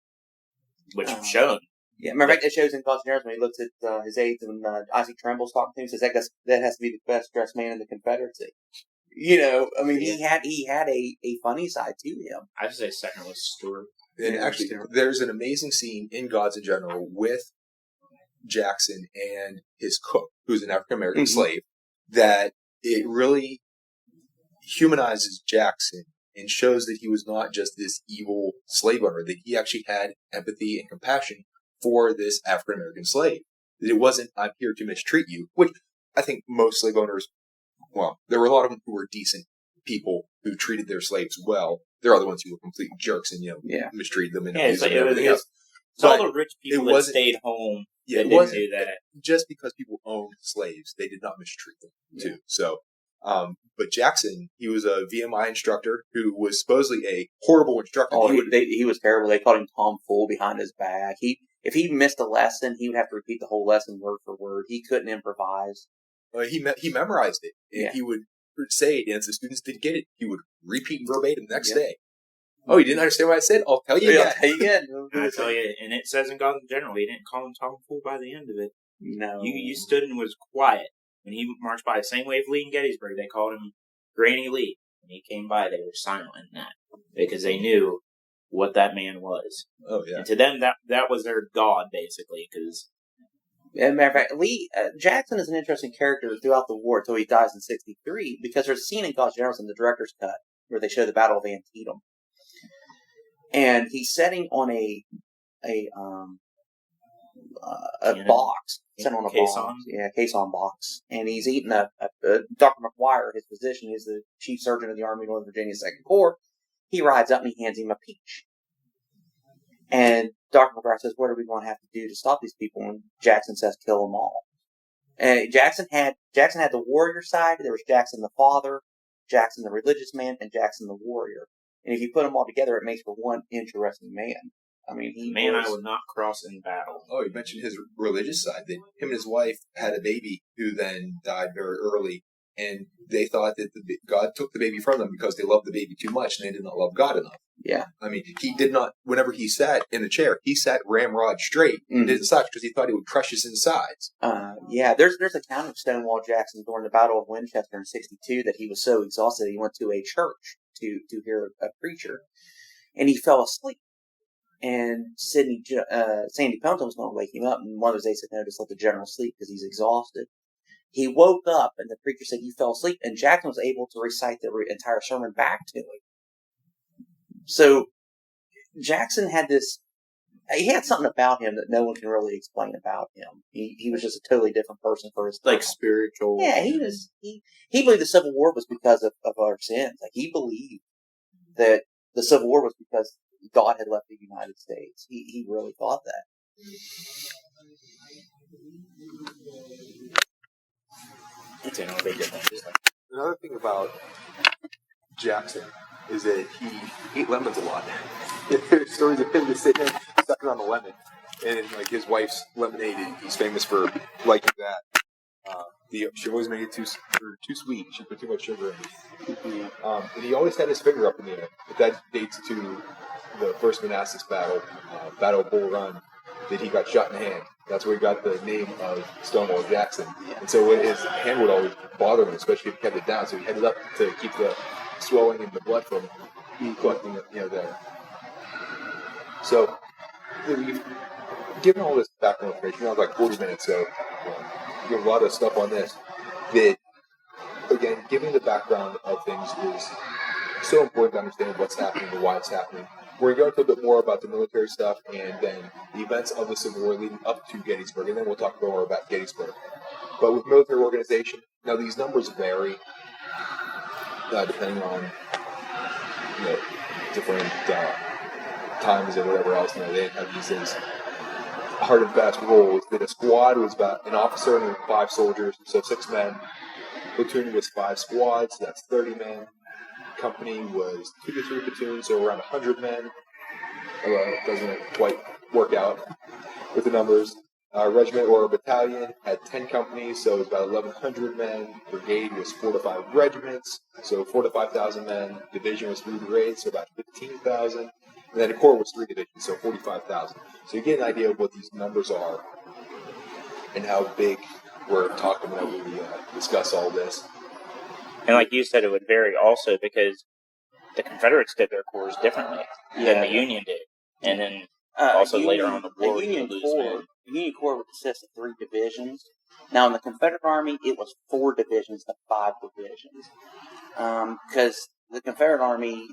which showed. Yeah, matter of fact, it shows in Cosmonaires when he looks at his aides and Isaac Tremble's talking to him. He says that has to be the best dressed man in the Confederacy. You know, I mean, he had a funny side to him. I'd say second was Stewart. And actually, there's an amazing scene in Gods in General with Jackson and his cook, who's an African American slave, that it really humanizes Jackson and shows that he was not just this evil slave owner, that he actually had empathy and compassion for this African American slave. That it wasn't, I'm here to mistreat you, which I think most slave owners, well, there were a lot of them who were decent people who treated their slaves well. There are other ones who were complete jerks and, mistreated them and abused them and everything else. It's all the rich people that stayed home that didn't do that. Just because people owned slaves, they did not mistreat them, too. So, but Jackson, he was a VMI instructor who was supposedly a horrible instructor. Oh, he was terrible. They called him Tom Fool behind his back. If he missed a lesson, he would have to repeat the whole lesson word for word. He couldn't improvise. He memorized it. And he would say it, and if the students didn't get it, he would repeat verbatim the next day. Oh, you didn't understand what I said? I'll tell you again. I'll tell you again. I tell you, and it says in Gods in General, he didn't call him Tom Fool by the end of it. No. You stood and was quiet. When he marched by, the same way of leading Gettysburg, they called him Granny Lee. When he came by, they were silent in that, because they knew what that man was. Oh, yeah. And to them, that was their god, basically, because... As a matter of fact, Jackson is an interesting character throughout the war until he dies in 1963, because there's a scene in Gods General in the director's cut where they show the Battle of Antietam. And he's sitting on a box. Sitting on a box. Yeah, caisson box. And he's eating Dr. McGuire, his physician, is the chief surgeon of the Army of Northern Virginia 2nd Corps. He rides up and he hands him a peach. And Dr. McGuire says, "What are we going to have to do to stop these people?" And Jackson says, "Kill them all." And Jackson had the warrior side. There was Jackson the father, Jackson the religious man, and Jackson the warrior. And if you put them all together, it makes for one interesting man. I mean, I would not cross in battle. Oh, you mentioned his religious side. That him and his wife had a baby who then died very early, and they thought that God took the baby from them because they loved the baby too much and they did not love God enough. Yeah. I mean, he did not, whenever he sat in the chair, he sat ramrod straight and didn't slouch because he thought he would crush his insides. Yeah, there's account of Stonewall Jackson during the Battle of Winchester in 1962 that he was so exhausted that he went to a church to hear a preacher, and he fell asleep. And Sandy Pendleton was going to wake him up, and one of those days said, "No, just let the general sleep because he's exhausted." He woke up, and the preacher said, "You fell asleep," and Jackson was able to recite the entire sermon back to him. So Jackson had he had something about him that no one can really explain about him. He was just a totally different person for his time. Like spiritual. Yeah, he believed the Civil War was because of our sins. Like, he believed that the Civil War was because God had left the United States. He really thought that. Another thing about Jackson is that he ate lemons a lot. There's stories of him just sitting there sucking on a lemon, and like his wife's lemonade, he's famous for liking that. She always made it too sweet. She put too much sugar in it. And he always had his finger up in the air. But that dates to the first Manassas battle, Battle of Bull Run, that he got shot in the hand. That's where he got the name of Stonewall Jackson. And so his hand would always bother him, especially if he kept it down. So he had it up to keep the swelling and the blood from collecting, there. So, given all this background information, that was like 40 minutes, so you have a lot of stuff on this. That, again, giving the background of things is so important to understand what's happening and why it's happening. We're going to go into a bit more about the military stuff and then the events of the Civil War leading up to Gettysburg, and then we'll talk more about Gettysburg. But with military organization, now these numbers vary depending on different times and whatever else. They didn't have these as hard and fast rules. That a squad was about an officer and 5 soldiers, so 6 men. Platoon was 5 squads, that's 30 men. Company was 2 to 3 platoons, so around 100 men. It doesn't quite work out with the numbers. Regiment or a battalion had 10 companies, so it was about 1,100 men. Brigade was 4 to 5 regiments, so 4 to 5,000 men. Division was 3 brigades, so about 15,000. And then a corps was 3 divisions, so 45,000. So you get an idea of what these numbers are and how big we're talking when we discuss all this. And like you said, it would vary also because the Confederates did their corps differently than the Union did. And then also later on in the war, the Union Corps would consist of 3 divisions. Now, in the Confederate Army, it was 4 divisions to 5 divisions. Because the Confederate Army's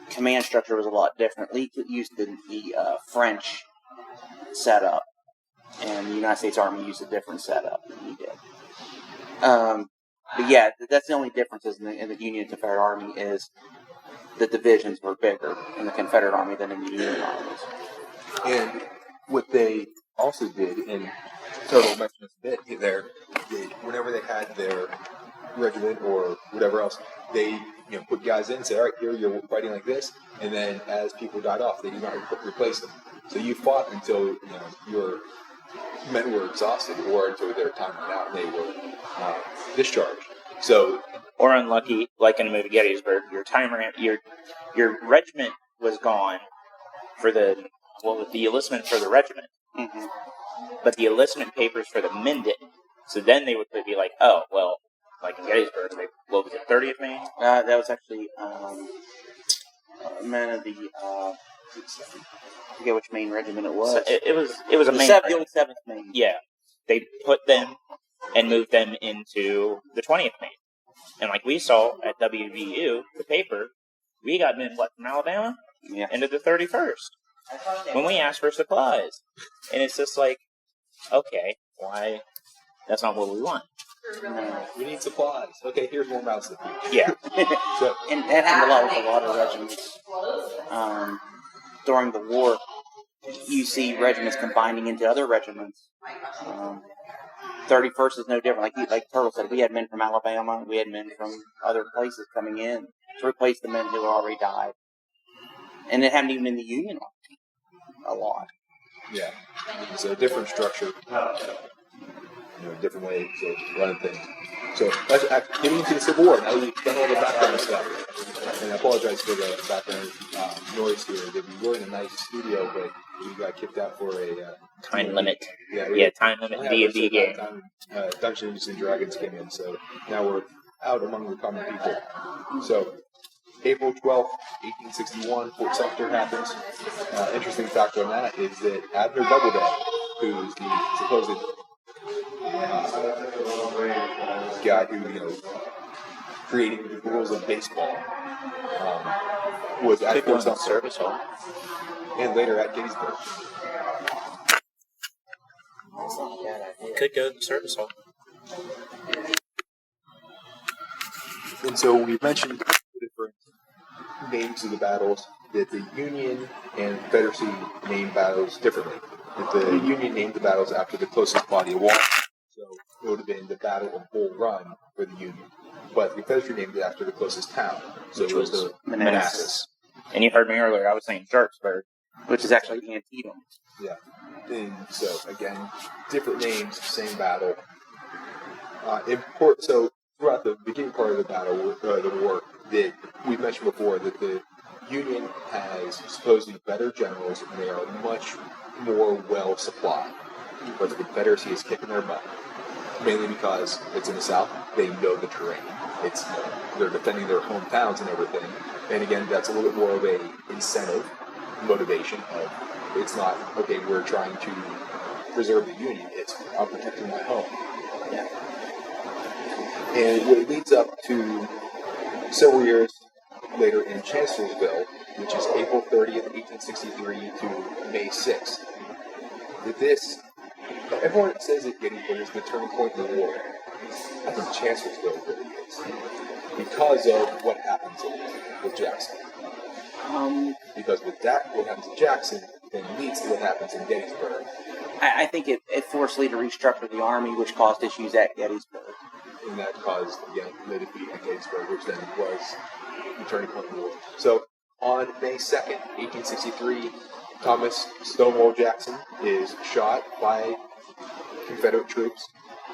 command structure was a lot different. Lee used the French setup, and the United States Army used a different setup than he did. But yeah, that's the only differences in the Union and Confederate Army is the divisions were bigger in the Confederate Army than in the Union armies. And what they also did, and Turtle mentioned this a bit there, whenever they had their regiment or whatever else, they put guys in and say, all right, here you're fighting like this, and then as people died off, they did not replace them. So you fought until your men were exhausted, or until their time ran out and they were discharged. So, or unlucky, like in the movie Gettysburg, your regiment was gone for the enlistment for the regiment, but the enlistment papers for the men didn't. So then they would be like, oh well, like in Gettysburg, what was it, 30th Maine? That was actually men of the. I forget which Maine regiment it was. So it was a Maine. The old 7th Maine. Yeah, they put them and moved them into the 20th Maine, and like we saw at WVU, the paper, we got men from Alabama into the 31st when we asked for supplies, and it's just like, okay, why? That's not what we want. No. We need supplies. Okay, here's more mouths to feed. Yeah. So, and that happened a lot with a lot of regiments. During the war, you see regiments combining into other regiments. 31st is no different. Like Turtle said, we had men from Alabama. We had men from other places coming in to replace the men who had already died. And it happened even in the Union Army a lot. Yeah. It's a different structure. Different ways of running things. So let's getting into the Civil War. Now we've done all the background stuff. And I apologize for the background noise here. We were in a nice studio, but we got kicked out for a time limit. Yeah, time limit D&D game. Dungeons and Dragons came in, so now we're out among the common people. So April 12th, 1861, Fort Sumter happens. Interesting fact on that is that Abner Doubleday, who's the supposed guy who, created the rules of baseball, was at Fort Sumter Service Hall, and later at Gettysburg. Could go to the service hall. And so we mentioned the different names of the battles, that the Union and Confederacy named battles differently. That the Union named the battles after the closest body of water. So it would have been the Battle of Bull Run for the Union. But the Confederacy named it after the closest town. So it was the Manassas. And you heard me earlier, I was saying Sharpsburg, which is actually Antietam. Yeah. And so, again, different names, same battle. So throughout the beginning part of the battle, the war, that we mentioned before that the Union has supposedly better generals and they are much more well supplied. But the Confederacy is kicking their butt, mainly because it's in the South. They know the terrain. They're defending their hometowns and everything. And again, that's a little bit more of a incentive, motivation of, it's not, okay, we're trying to preserve the Union. It's, I'm protecting my home. Yeah. And what leads up to several years later in Chancellorsville, which is April April 30th, 1863 to May 6th. With this, everyone says that Gettysburg is the turning point in the war. I think Chancellorsville really is, because of what happens with Jackson. Because with that, what happens in Jackson then leads to what happens in Gettysburg. I think it forced Lee to restructure the army, which caused issues at Gettysburg. And that caused, again, the defeat at Gettysburg, which then was the turning point in the war. So, on May 2nd, 1863, Thomas Stonewall Jackson is shot by Confederate troops.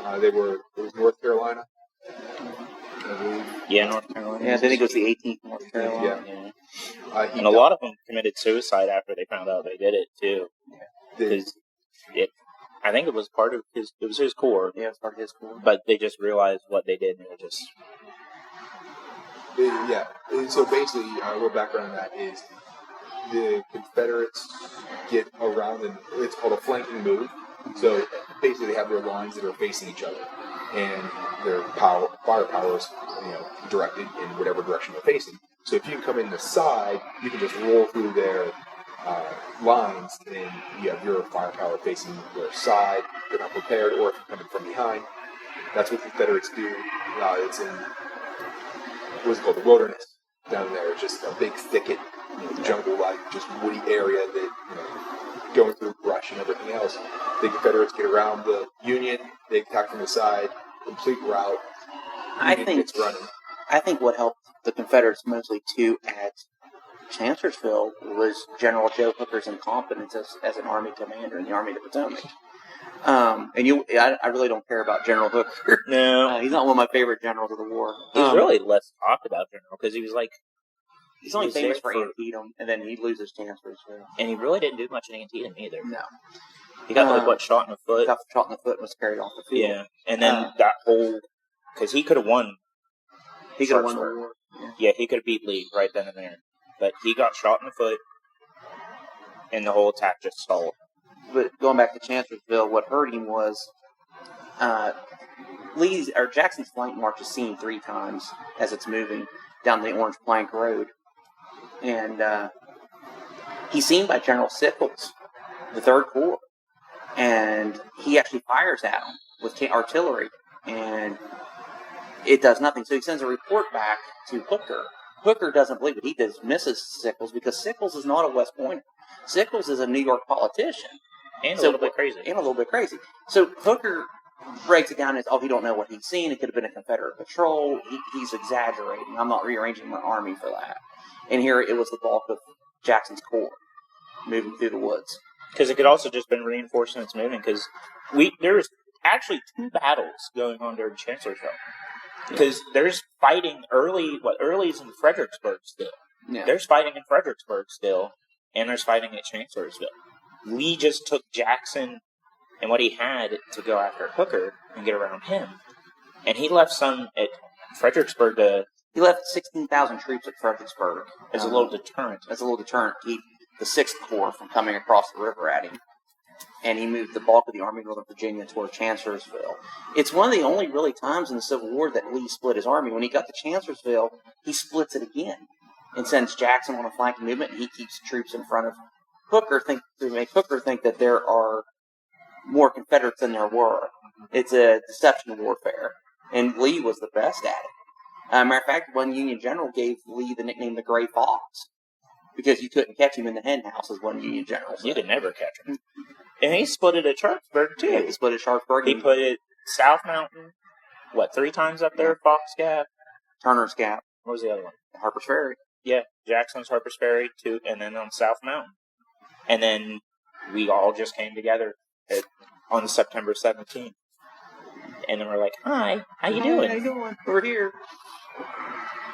It was North Carolina, I believe. Yeah, North Carolina. Yeah, I think it was the 18th North Carolina. Yeah. And a lot of them committed suicide after they found out they did it, too. Because I think it was part of his corps. Yeah, it was part of his corps. But they just realized what they did, and they just... Yeah. So basically, a little background on that is the Confederates get around, and it's called a flanking move. So basically, they have their lines that are facing each other, and their firepower is directed in whatever direction they're facing. So if you can come in the side, you can just roll through their lines, and you have your firepower facing their side. They're not prepared, or if you're coming from behind, that's what the Confederates do. It's in what's it called, the wilderness down there. It's just a big thicket, jungle-like, just woody area that going through brush and everything else. The Confederates get around the Union. They attack from the side, complete rout. I think what helped the Confederates mostly too at Chancellorsville was General Joe Hooker's incompetence as an Army commander in the Army of the Potomac. I really don't care about General Hooker. No. He's not one of my favorite generals of the war. He's really less talked about General, because he was like... He's only famous for Antietam, and then he loses Chancellorsville. And he really didn't do much in Antietam either. No. He got, shot in the foot? Got shot in the foot and was carried off the field. Yeah, and then that whole... Because he could have won. He could have won the war. Yeah, he could have beat Lee right then and there. But he got shot in the foot, and the whole attack just stalled. But going back to Chancellorsville, what hurt him was Jackson's flank march is seen 3 times as it's moving down the Orange Plank Road. And he's seen by General Sickles, the 3rd Corps. And he actually fires at him with artillery. And it does nothing. So he sends a report back to Hooker. Hooker doesn't believe it. He dismisses Sickles because Sickles is not a West Pointer. Sickles is a New York politician. And a little bit crazy. So Hooker breaks it down as, he don't know what he's seen. It could have been a Confederate patrol. He's exaggerating. I'm not rearranging my army for that. And here it was the bulk of Jackson's corps moving through the woods. Because it could also just been reinforcements moving, because there's actually 2 battles going on during Chancellorsville. Because there's fighting early's in Fredericksburg still. Yeah. There's fighting in Fredericksburg still, and there's fighting at Chancellorsville. Lee just took Jackson and what he had to go after Hooker and get around him. And he left some at Fredericksburg He left 16,000 troops at Fredericksburg as a little deterrent. To keep the 6th Corps from coming across the river at him. And he moved the bulk of the Army of Northern Virginia toward Chancellorsville. It's one of the only really times in the Civil War that Lee split his army. When he got to Chancellorsville, he splits it again and sends Jackson on a flanking movement, and he keeps troops in front of Hooker to make Hooker think that there are more Confederates than there were. It's a deception warfare, and Lee was the best at it. Matter of fact, one Union general gave Lee the nickname the Gray Fox because you couldn't catch him in the hen house, as one Union general said. You could never catch him. And he split it at Sharpsburg, too. Yeah, he split at Sharpsburg. He put it South Mountain, 3 times up there, Fox Gap? Turner's Gap. What was the other one? Harper's Ferry. Yeah, Jackson's Harper's Ferry, 2, and then on South Mountain. And then we all just came together on September 17th. And then we're like, hi, how you doing? How you doing? We're here.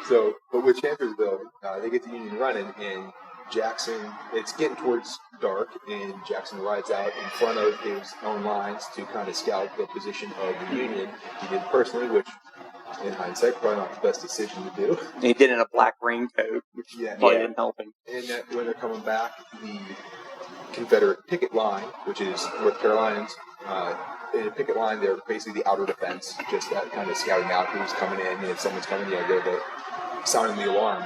So, but with Chancellorsville, they get the Union running, and Jackson, it's getting towards dark, and Jackson rides out in front of his own lines to kind of scout the position of the Union. He did personally, which, in hindsight, probably not the best decision to do. He did in a black raincoat, which probably didn't help him. And when they're coming back, the Confederate picket line, which is North Carolinians, in a picket line, they're basically the outer defense, just that kind of scouting out who's coming in, and if someone's coming, they're sounding the alarm.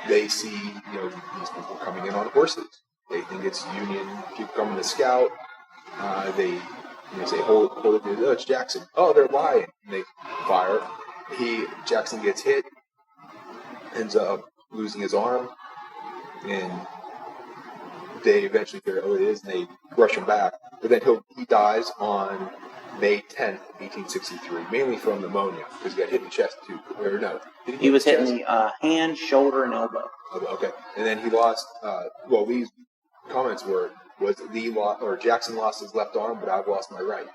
they see, these people coming in on horses. They think it's Union people coming to scout. They say, hold it, oh, it's Jackson. Oh, they're lying. And they fire. Jackson gets hit, ends up losing his arm, and they eventually figure out who it is, and they rush him back. But then he dies on May 10th, 1863, mainly from pneumonia, because he got hit in the chest, too. Or no. He was hit in the hand, shoulder, and elbow. Okay. And then he lost, these comments Jackson lost his left arm, but I've lost my right.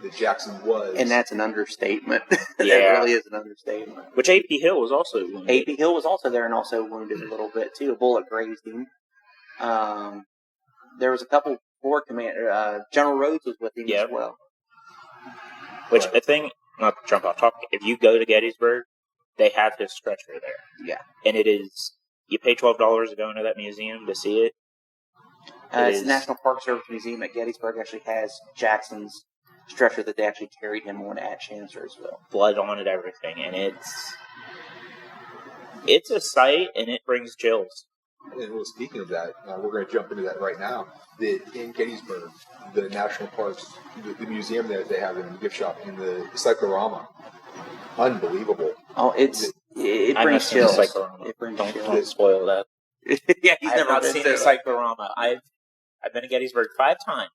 That Jackson was. And that's an understatement. Yeah. That really is an understatement. Which A.P. Hill was also wounded. A.P. Hill was also there and also wounded a little bit, too. A bullet grazed him. There was a couple Corps commander. General Rhodes was with him as well. Which the thing, not to jump off topic, if you go to Gettysburg, they have his stretcher there. Yeah. And it is, you pay $12 to go into that museum to see it. It's the National Park Service Museum at Gettysburg actually has Jackson's stretcher that they actually carried him on at Chancellorsville. Blood on it, everything. And it's a sight, and it brings chills. And speaking of that, we're going to jump into that right now. In Gettysburg, the national parks, the museum there they have in the gift shop, in the cyclorama, unbelievable. Oh, it brings chills. It brings chills. Don't spoil that. Yeah, he's I've never not been seen to the cyclorama. I've been to Gettysburg 5 times.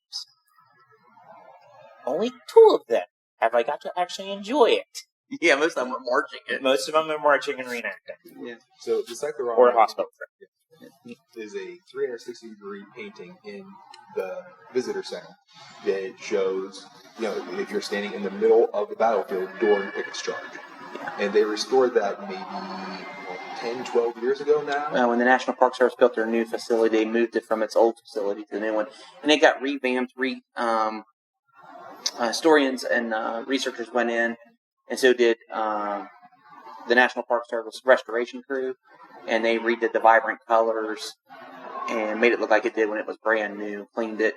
Only 2 of them have I got to actually enjoy it. Yeah, most of them are marching it. Most of them are marching and reenacting. Yeah. So the cyclorama or a hospital trip is a 360-degree painting in the visitor center that shows, if you're standing in the middle of the battlefield during Pickett's charge. Yeah. And they restored that maybe 10, 12 years ago now. When the National Park Service built their new facility, they moved it from its old facility to the new one. And it got revamped. Historians and researchers went in, and so did the National Park Service restoration crew. And they redid the vibrant colors and made it look like it did when it was brand new, cleaned it.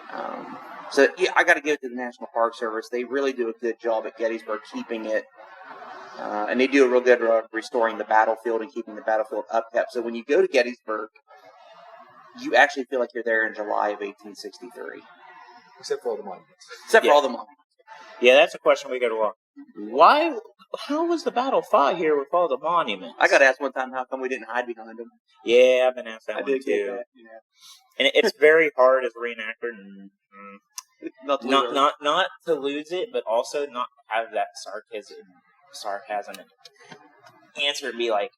I got to give it to the National Park Service. They really do a good job at Gettysburg keeping it. And they do a real good job restoring the battlefield and keeping the battlefield upkept. So when you go to Gettysburg, you actually feel like you're there in July of 1863. Except for all the monuments. For all the monuments. Yeah, that's a question we got to ask. How was the battle fought here with all the monuments? I got asked one time how come we didn't hide behind them. Yeah, I've been asked that one too. That, yeah. And it's very hard as a reenactor not to lose it, but also not have that sarcasm and answer and be like,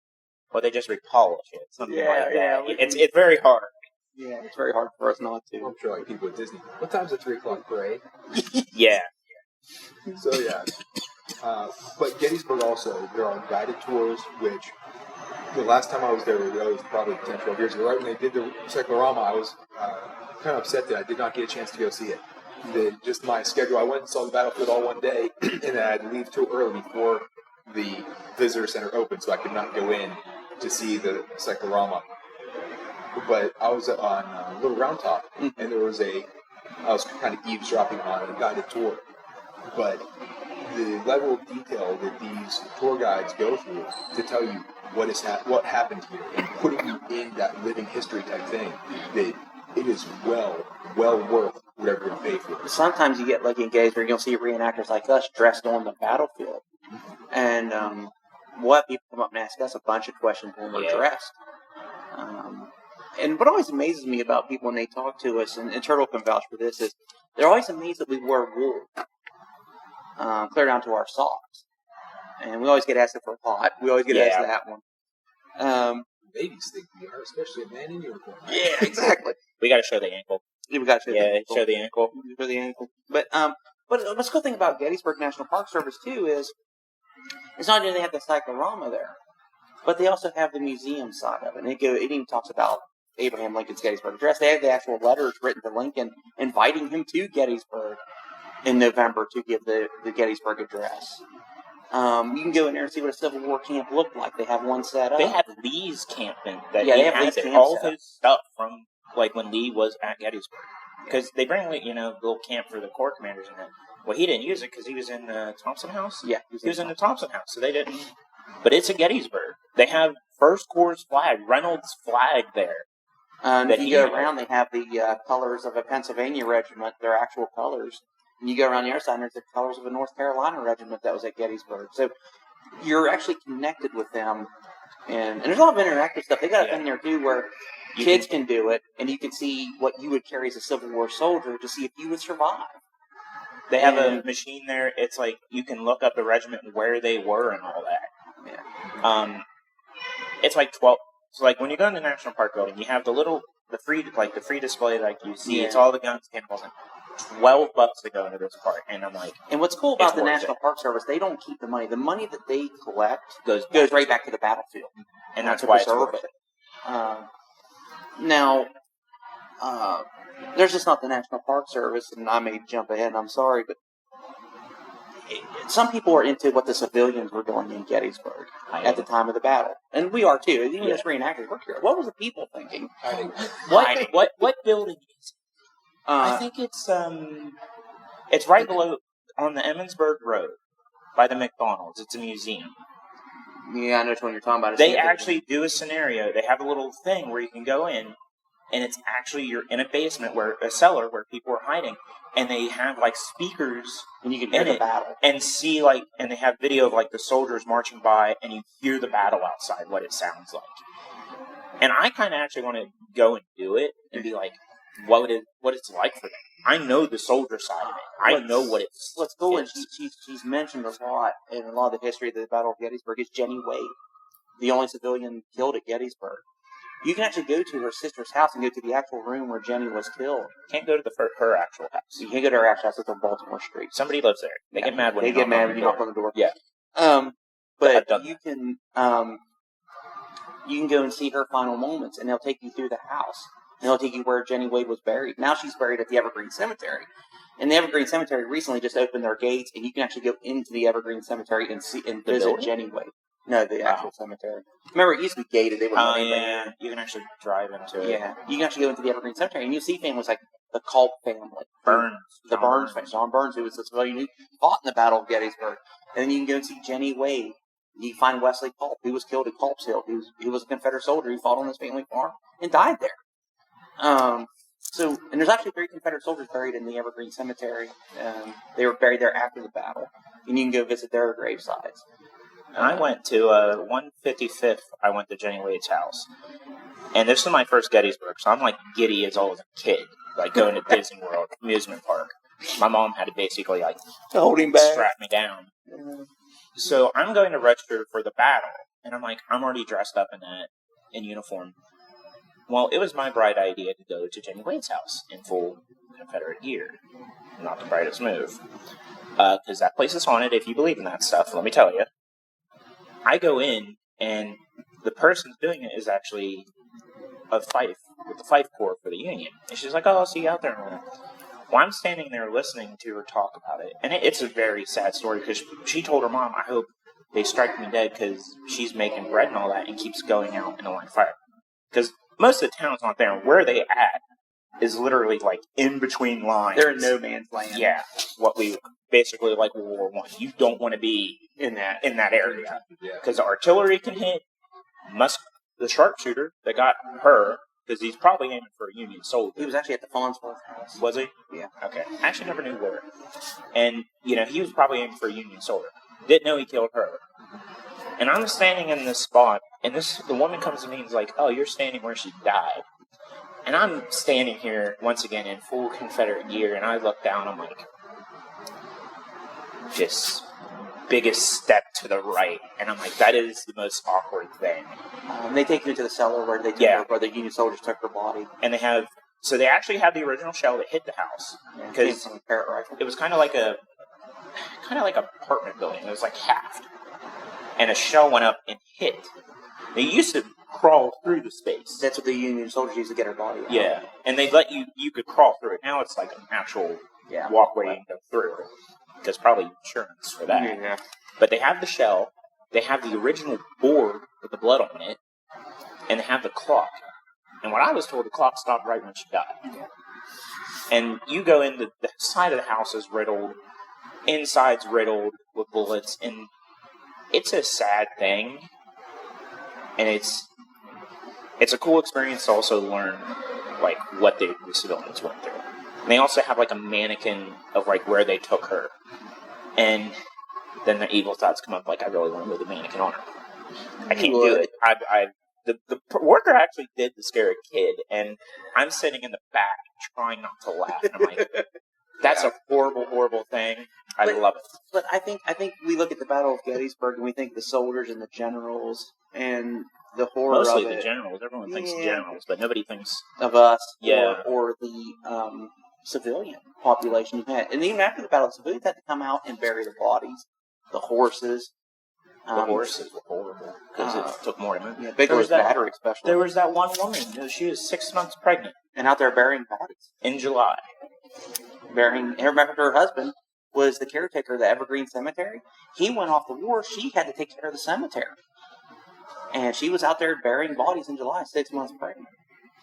well, they just repolish it. Something like that. Yeah, it's very hard. Yeah, it's very hard for us not to. I'm sure like people at Disney. What time's the 3 o'clock parade? Yeah. So, yeah. But Gettysburg also, there are guided tours, which the last time I was there, it was probably 10, 12 years ago. Right when they did the cyclorama, I was kind of upset that I did not get a chance to go see it. Just my schedule, I went and saw the battlefield all one day, and then I had to leave too early before the visitor center opened, so I could not go in to see the cyclorama. But I was on Little Round Top, and I was kind of eavesdropping on a guided tour. But the level of detail that these tour guides go through to tell you what happened here and putting you in that living history type thing, that it is well worth whatever you pay for. Sometimes you get lucky in Gettysburg, you'll see reenactors like us dressed on the battlefield. And we'll have people come up and ask us a bunch of questions when we're dressed. And what always amazes me about people when they talk to us, and Turtle can vouch for this, is they're always amazed that we wear wool. Clear down to our socks. And we always get asked for a pot. We always get asked that one. Ladies think we are, especially a man in uniform. Yeah, exactly. We got to show the ankle. Yeah, we got to show the ankle. Show the ankle. Show the ankle. But what's the cool thing about Gettysburg National Park Service, too, is it's not only they have the cyclorama there, but they also have the museum side of it. And it even talks about Abraham Lincoln's Gettysburg Address. They have the actual letters written to Lincoln inviting him to Gettysburg in November to give the Gettysburg Address. You can go in there and see what a Civil War camp looked like. They have one set up. They have Lee's camp in that. Yeah, they have Lee's camp. All of his stuff from like when Lee was at Gettysburg, because they bring the little camp for the corps commanders in it. Well, he didn't use it because he was in the Thompson House. Yeah, he was in the Thompson House, so they didn't. But it's at Gettysburg. They have First Corps flag, Reynolds flag there. If you go around, they have the colors of a Pennsylvania regiment, their actual colors. And you go around the other side, and there's the colors of a North Carolina regiment that was at Gettysburg. So you're actually connected with them. And there's a lot of interactive stuff. They got a thing there, too, where kids can do it, and you can see what you would carry as a Civil War soldier to see if you would survive. They have a machine there. It's like you can look up the regiment and where they were and all that. Yeah. It's like 12. So like when you go in the National Park building, you have the free display like you see. Yeah. It's all the guns, cannons, and $12 to go into this park. And I'm like, and what's cool about the National Park Service, they don't keep the money. The money that they collect goes right back to the battlefield, and that's why it's worth it. Now, there's just not the National Park Service, and I may jump ahead. I'm sorry, but some people are into what the civilians were doing in Gettysburg at the time of the battle, and we are too. Even as reenactors, we're curious. What were the people thinking? What building is it? I think it's right below on the Emmonsburg Road by the McDonald's. It's a museum. Yeah, I know which one you're talking about. They actually do a scenario. They have a little thing where you can go in, and it's actually you're in a basement a cellar where people are hiding, and they have like speakers, and you can hear the battle and see and they have video of like the soldiers marching by, and you hear the battle outside, what it sounds like. And I kind of actually want to go and do it and be like, what it's like for them. I know the soldier side of it. I know what it's. What's cool, and she's mentioned a lot in a lot of the history of the Battle of Gettysburg is Jenny Wade, the only civilian killed at Gettysburg. You can actually go to her sister's house and go to the actual room where Jenny was killed. Can't go to her actual house. You can't go to her actual house. It's on Baltimore Street. Somebody lives there. They get mad when you knock on the door. Yeah. But you can go and see her final moments, and they'll take you through the house. And they'll take you where Jenny Wade was buried. Now she's buried at the Evergreen Cemetery. And the Evergreen Cemetery recently just opened their gates, and you can actually go into the Evergreen Cemetery and visit Jenny Wade. No, the actual cemetery. Remember, it used to be gated. They were you can actually drive into it. Yeah, you can actually go into the Evergreen Cemetery, and you see families like the Culp family. Burns. The Burns family. John Burns, who was the civilian who fought in the Battle of Gettysburg. And then you can go and see Jenny Wade. You find Wesley Culp, who was killed at Culp's Hill. He was a Confederate soldier who fought on his family farm and died there. And there's actually 3 Confederate soldiers buried in the Evergreen Cemetery. They were buried there after the battle, and you can go visit their gravesites. I went to 155th. I went to Jenny Wade's house, and this was my first Gettysburg, so I'm like giddy as old as a kid, like going to Disney World amusement park. My mom had to basically like hold him back, strap me down. So I'm going to register for the battle, and I'm already dressed up in uniform. Well, it was my bright idea to go to Jenny Wade's house in full Confederate gear. Not the brightest move. Because that place is haunted, if you believe in that stuff, let me tell you. I go in, and the person doing it is actually with the Fife Corps for the Union. And she's like, I'll see you out there. Well, I'm standing there listening to her talk about it. And it's a very sad story, because she told her mom, I hope they strike me dead, because she's making bread and all that, and keeps going out in the line of fire. Because most of the town's not there. Where they at is literally like in between lines. They're in no man's land. Yeah, what we basically like World War I. You don't want to be in that area because the artillery can hit. The sharpshooter that got her, because he's probably aiming for a Union soldier. He was actually at the Farnsworth house. Was he? Yeah. Okay. I actually never knew where. And he was probably aiming for a Union soldier. Didn't know he killed her. And I'm standing in this spot, and the woman comes to me and is like, oh, you're standing where she died. And I'm standing here, once again, in full Confederate gear, and I look down, I'm like, just biggest step to the right. And I'm like, that is the most awkward thing. They take you to the cellar where where the Union soldiers took her body. And they actually have the original shell that hit the house. Because it was kind of like an apartment building. It was like halved. And a shell went up and hit. They used to crawl through the space. That's what the Union soldiers used to get her body out. Yeah, and they let you could crawl through it. Now it's like an actual walkway you can go through. Because probably insurance for that. Yeah. But they have the shell, they have the original board with the blood on it, and they have the clock. And what I was told, the clock stopped right when she died. Yeah. And you go in, the side of the house is riddled, inside's riddled with bullets, and it's a sad thing, and it's a cool experience to also learn like what the civilians went through. And they also have like a mannequin of like where they took her, and then the evil thoughts come up like, I really want to move the mannequin on her. I can't do it. The worker actually did the scare a kid, and I'm sitting in the back trying not to laugh. And I'm like, that's a horrible, horrible thing. I love it. But I think we look at the Battle of Gettysburg and we think the soldiers and the generals and the horror Mostly of it. the generals. Everyone thinks generals, but nobody thinks of us. Yeah. Or the civilian population you had. And even after the battle, the civilians had to come out and bury the bodies, the horses. The horses were horrible because it took more to move. Yeah, Bigler's battery especially. There was that one woman. She was 6 months pregnant. And out there burying bodies. In July. And remember, her husband was the caretaker of the Evergreen Cemetery. He went off the war. She had to take care of the cemetery. And she was out there burying bodies in July, 6 months pregnant.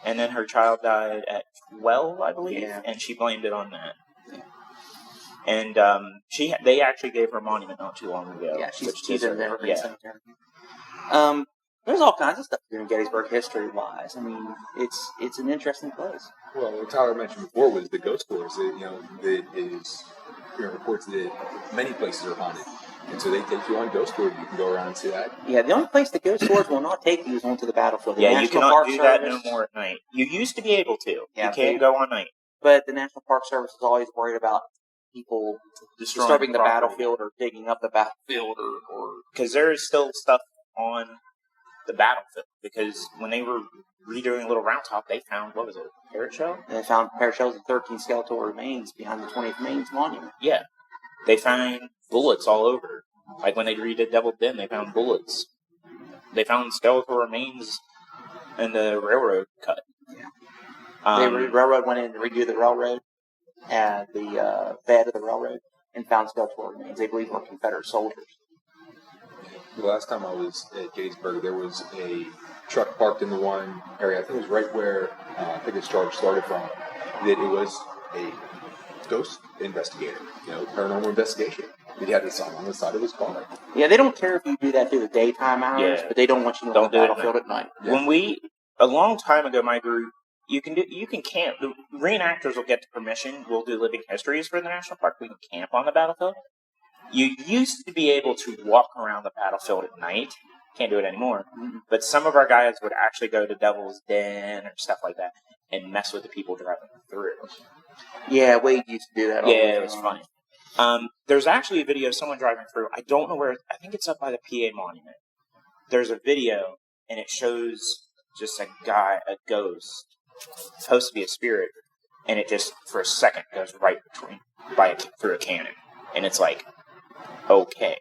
And then her child died at 12, I believe, Yeah. and she blamed it on that. Yeah. And they actually gave her a monument not too long ago. Yeah, she's in the Evergreen Cemetery. There's all kinds of stuff to do in Gettysburg history-wise. I mean, it's an interesting place. Well, what Tyler mentioned before was the ghost tours. That is reports that many places are haunted. And so they take you on ghost tours. You can go around and see that. Yeah, the only place the ghost tours will not take you is onto the battlefield. The you National cannot Park do Service, that no more at night. You used to be able to. Yeah, you can't go on night. But the National Park Service is always worried about people disturbing the battlefield or digging up the battlefield or because there is still stuff on the battlefield. Because when they were redoing Little Round Top, they found, what was it, a parrot shell? They found parrot shells and 13 skeletal remains behind the 20th Maine's monument. Yeah. They found bullets all over. Like when they redid Devil's Den, they found bullets. They found skeletal remains in the railroad cut. Yeah. The railroad went in to redo the railroad and the bed of the railroad and found skeletal remains. They believe were Confederate soldiers. The last time I was at Gettysburg, there was a truck parked in the one area. I think it was right where I think this charge started from. That it was a ghost investigator, paranormal investigation. He had this on the side of his car. Yeah, they don't care if you do that through the daytime hours, but they don't want you on the battlefield at night. Yeah. A long time ago, my group, you can camp. The reenactors will get the permission. We'll do living histories for the national park. We can camp on the battlefield. You used to be able to walk around the battlefield at night. Can't do it anymore. Mm-hmm. But some of our guys would actually go to Devil's Den or stuff like that and mess with the people driving through. Yeah, Wade used to do that all the time. Yeah, it was funny. There's actually a video of someone driving through. I don't know where. I think it's up by the PA monument. There's a video, and it shows just a ghost, supposed to be a spirit, and it just, for a second, goes right through a cannon. And it's like, okay.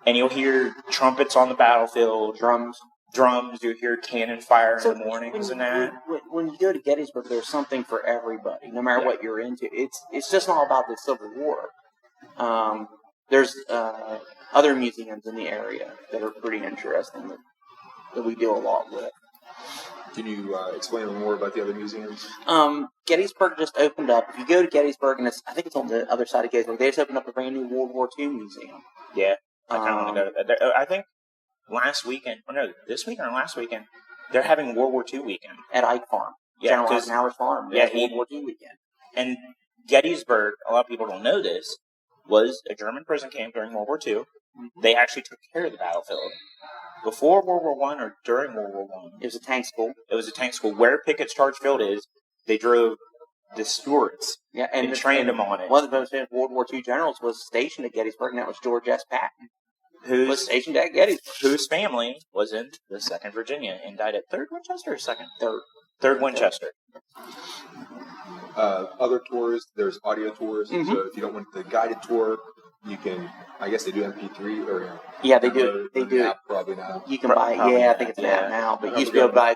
And you'll hear trumpets on the battlefield, drums. You'll hear cannon fire in the mornings and that. When you go to Gettysburg, there's something for everybody, no matter what you're into. It's just not about the Civil War. There's other museums in the area that are pretty interesting that we do a lot with. Can you explain a little more about the other museums? Gettysburg just opened up. If you go to Gettysburg, and I think it's on the other side of Gettysburg, they just opened up a brand new World War II museum. Yeah, I kind of want to go to that. I think this weekend or last weekend, they're having World War II weekend. At Ike Farm. Yeah, General Eisenhower's farm. Yeah, World War II weekend. And Gettysburg, a lot of people don't know this, was a German prison camp during World War II. Mm-hmm. They actually took care of the battlefield. Before World War I or during World War I, it was a tank school. Where Pickett's Charge Field is, they drove the Stuarts and trained them on it. One of the most famous World War II generals was stationed at Gettysburg, and that was George S. Patton. Who was stationed at Gettysburg. Whose family was in the 2nd Virginia and died at 3rd Winchester or 2nd? 3rd Winchester. Other tours, there's audio tours. Mm-hmm. So if you don't want the guided tour, you can, I guess they do MP3 or... Yeah, they do. They do. App probably now. You can buy it. Yeah, I think it's an app now. But you used to go buy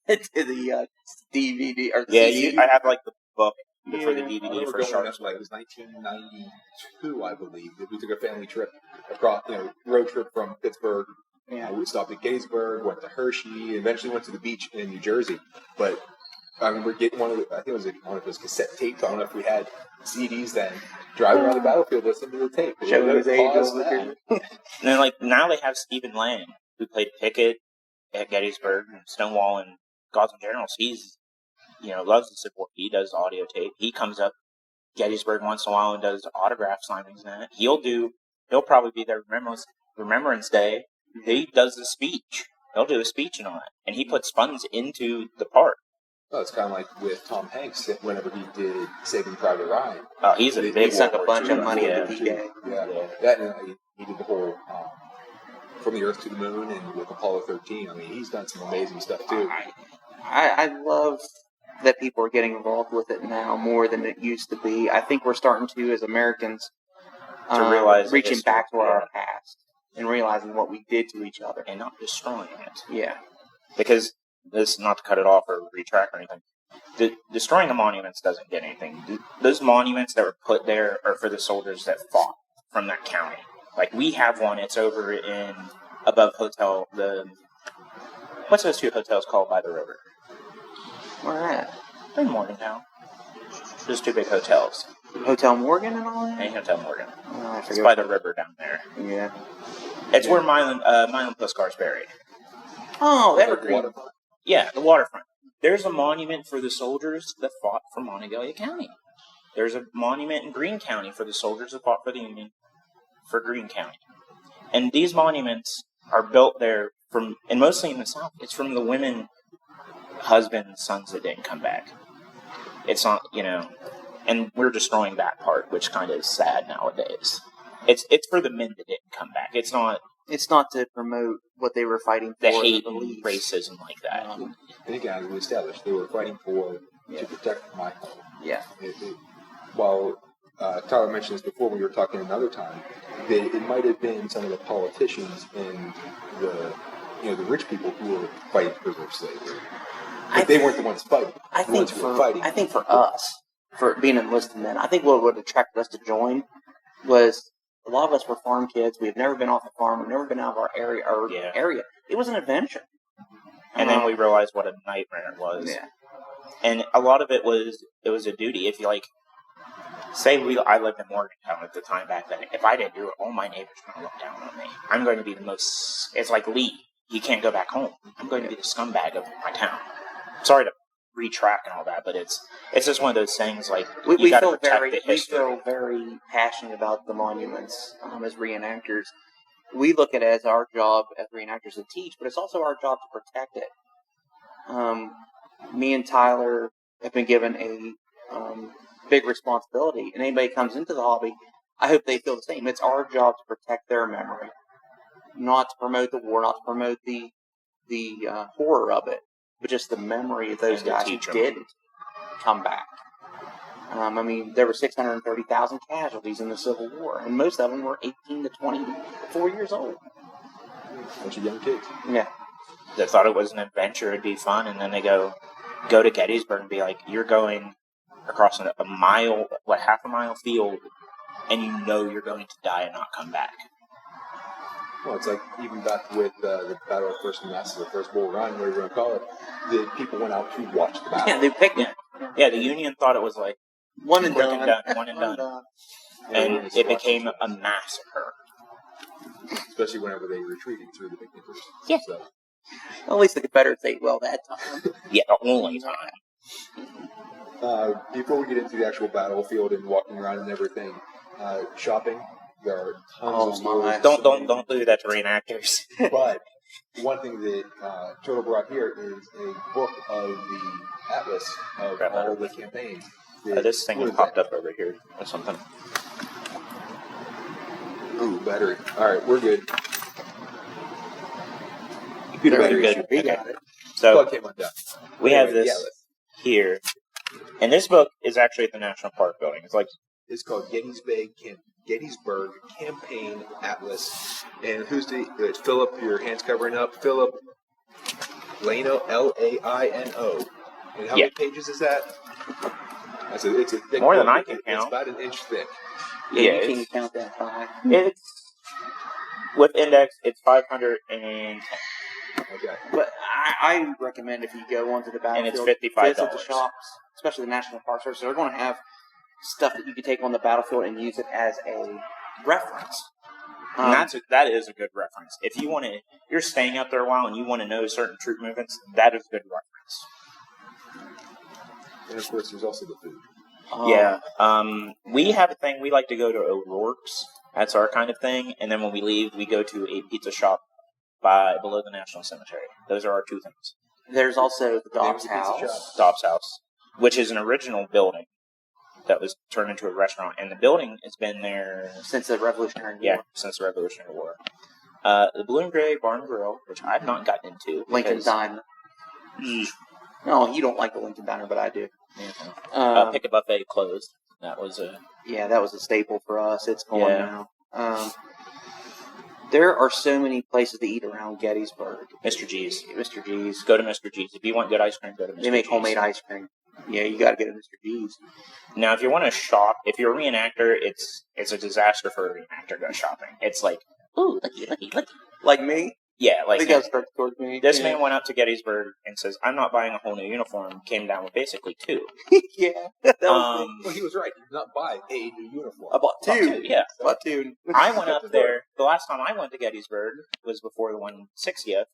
it to the DVD or the CD. I have like the book for the DVD for sure. It was 1992, I believe. We took a family trip across, road trip from Pittsburgh. Yeah. We stopped at Gettysburg, went to Hershey, eventually went to the beach in New Jersey. But I remember getting one of those cassette tapes. I don't know if we had CDs then. Driving around the battlefield, listening to the tape. Showing his age over there. And then, now they have Stephen Lang, who played Pickett at Gettysburg and Stonewall and Gods and Generals, he's, loves the Civil War. He does audio tape. He comes up Gettysburg once in a while and does autograph signings and that. He'll probably be there Remembrance Day. He does the speech. He'll do a speech and all that. And he puts funds into the park. Well, it's kind of like with Tom Hanks whenever he did Saving Private Ryan. Oh, he's a big He sunk a bunch of money into D-Day. Yeah. That, and he did the whole From the Earth to the Moon and with Apollo 13. I mean, he's done some amazing stuff, too. I love that people are getting involved with it now more than it used to be. I think we're starting to, as Americans, to realize reaching back to our past and realizing what we did to each other. And not destroying it. Yeah. Because, this not to cut it off or retract or anything, destroying the monuments doesn't get anything. Those monuments that were put there are for the soldiers that fought from that county. Like, we have one, it's over in above hotel, what's those 2 hotels called by the river? Where at? They're in Morgantown. Those 2 big hotels. Hotel Morgan and all that? Hey, Hotel Morgan. Oh, it's by the river down there. Yeah. It's where Milan Puskar's buried. Oh, Evergreen. Yeah, the waterfront. There's a monument for the soldiers that fought for Monongalia County. There's a monument in Greene County for the soldiers that fought for the Union for Greene County. And these monuments are built there and mostly in the South, it's from the women, husbands, sons that didn't come back. It's not, and we're destroying that part, which kind of is sad nowadays. It's for the men that didn't come back. It's not to promote what they were fighting for. The hate and racism like that. And again, we established they were fighting to protect my home. Yeah. While Tyler mentioned this before when we were talking another time, it might have been some of the politicians and the rich people who were fighting to preserve slavery. But they weren't the ones fighting. I think for us, for being enlisted men, I think what would attract us to join was a lot of us were farm kids. We've never been off the farm. We've never been out of our area. It was an adventure. And then we realized what a nightmare it was. Yeah. And a lot of it was a duty. If you I lived in Morgantown at the time back then. If I didn't do it, all my neighbors are going to look down on me. I'm going to be the most. It's like Lee. He can't go back home. I'm going to be the scumbag of my town. Sorry to retract and all that, but it's just one of those things. Like we feel very passionate about the monuments as reenactors. We look at it as our job as reenactors to teach, but it's also our job to protect it. Me and Tyler have been given a big responsibility, and anybody who comes into the hobby, I hope they feel the same. It's our job to protect their memory, not to promote the war, not to promote the horror of it, but just the memory of those guys who didn't come back. There were 630,000 casualties in the Civil War, and most of them were 18 to 24 years old. A bunch of young kids. Yeah. They thought it was an adventure, it'd be fun, and then they go to Gettysburg and be like, you're going across a mile, half a mile field, and you're going to die and not come back. Well, it's like even back with the Battle of First Manassas, the First Bull Run, whatever you want to call it, the people went out to watch the battle. Yeah, they picked it. Yeah, the Union thought it was like one and done. And it became a massacre. Especially whenever they retreated through the big nippers. Yeah. So. At least the Confederates ate well that time. Yeah, the only time. Before we get into the actual battlefield and walking around and everything, shopping. There are tons of stores. Don't do that to reenactors. But one thing that Turtle brought here is a book of the atlas of all the campaigns. This thing popped up over here or something. Ooh, battery. All right, we're good. Computer battery good. We got it. So plug came undone. We have this here, and this book is actually at the National Park building. It's called Gettysburg Campaign Atlas. And it's Philip, your hand's covering up. Philip Laino, Laino. And how many pages is that? It's a thick more book. than I can count. It's about an inch thick. Yeah, you can count that high. It's with index, it's 510. Okay. But I recommend if you go onto the battlefield, and it's $55. Visit the shops, especially the National Park Service. They're going to have stuff that you can take on the battlefield and use it as a reference. And that is a good reference. If you're staying up there a while and you want to know certain troop movements, that is a good reference. And of course, there's also the food. Yeah. We have a thing. We like to go to O'Rourke's. That's our kind of thing. And then when we leave, we go to a pizza shop below the National Cemetery. Those are our two things. There's also the Dobbs House. Dobbs House, which is an original building that was turned into a restaurant. And the building has been there since the Revolutionary War. Yeah, since the Revolutionary War. The Blue and Gray Barn Grill, which I've not gotten into. Lincoln Diner. No, you don't like the Lincoln Diner, but I do. Pick a Buffet closed. That was that was a staple for us. It's gone now. There are so many places to eat around Gettysburg. Mr. G's. Mr. G's. Go to Mr. G's. If you want good ice cream, go to Mr. G's. They make homemade ice cream. Yeah, you got to go to Mr. G's. Now, if you want to shop, if you're a reenactor, it's a disaster for a reenactor to go shopping. It's like, ooh, looky. Like me? Yeah, like towards me. This man went up to Gettysburg and says, I'm not buying a whole new uniform. Came down with basically two. Yeah. Well, he was right. He did not buy a new uniform. I bought two. Yeah. Bought two. I went up there. The last time I went to Gettysburg was before the 160th.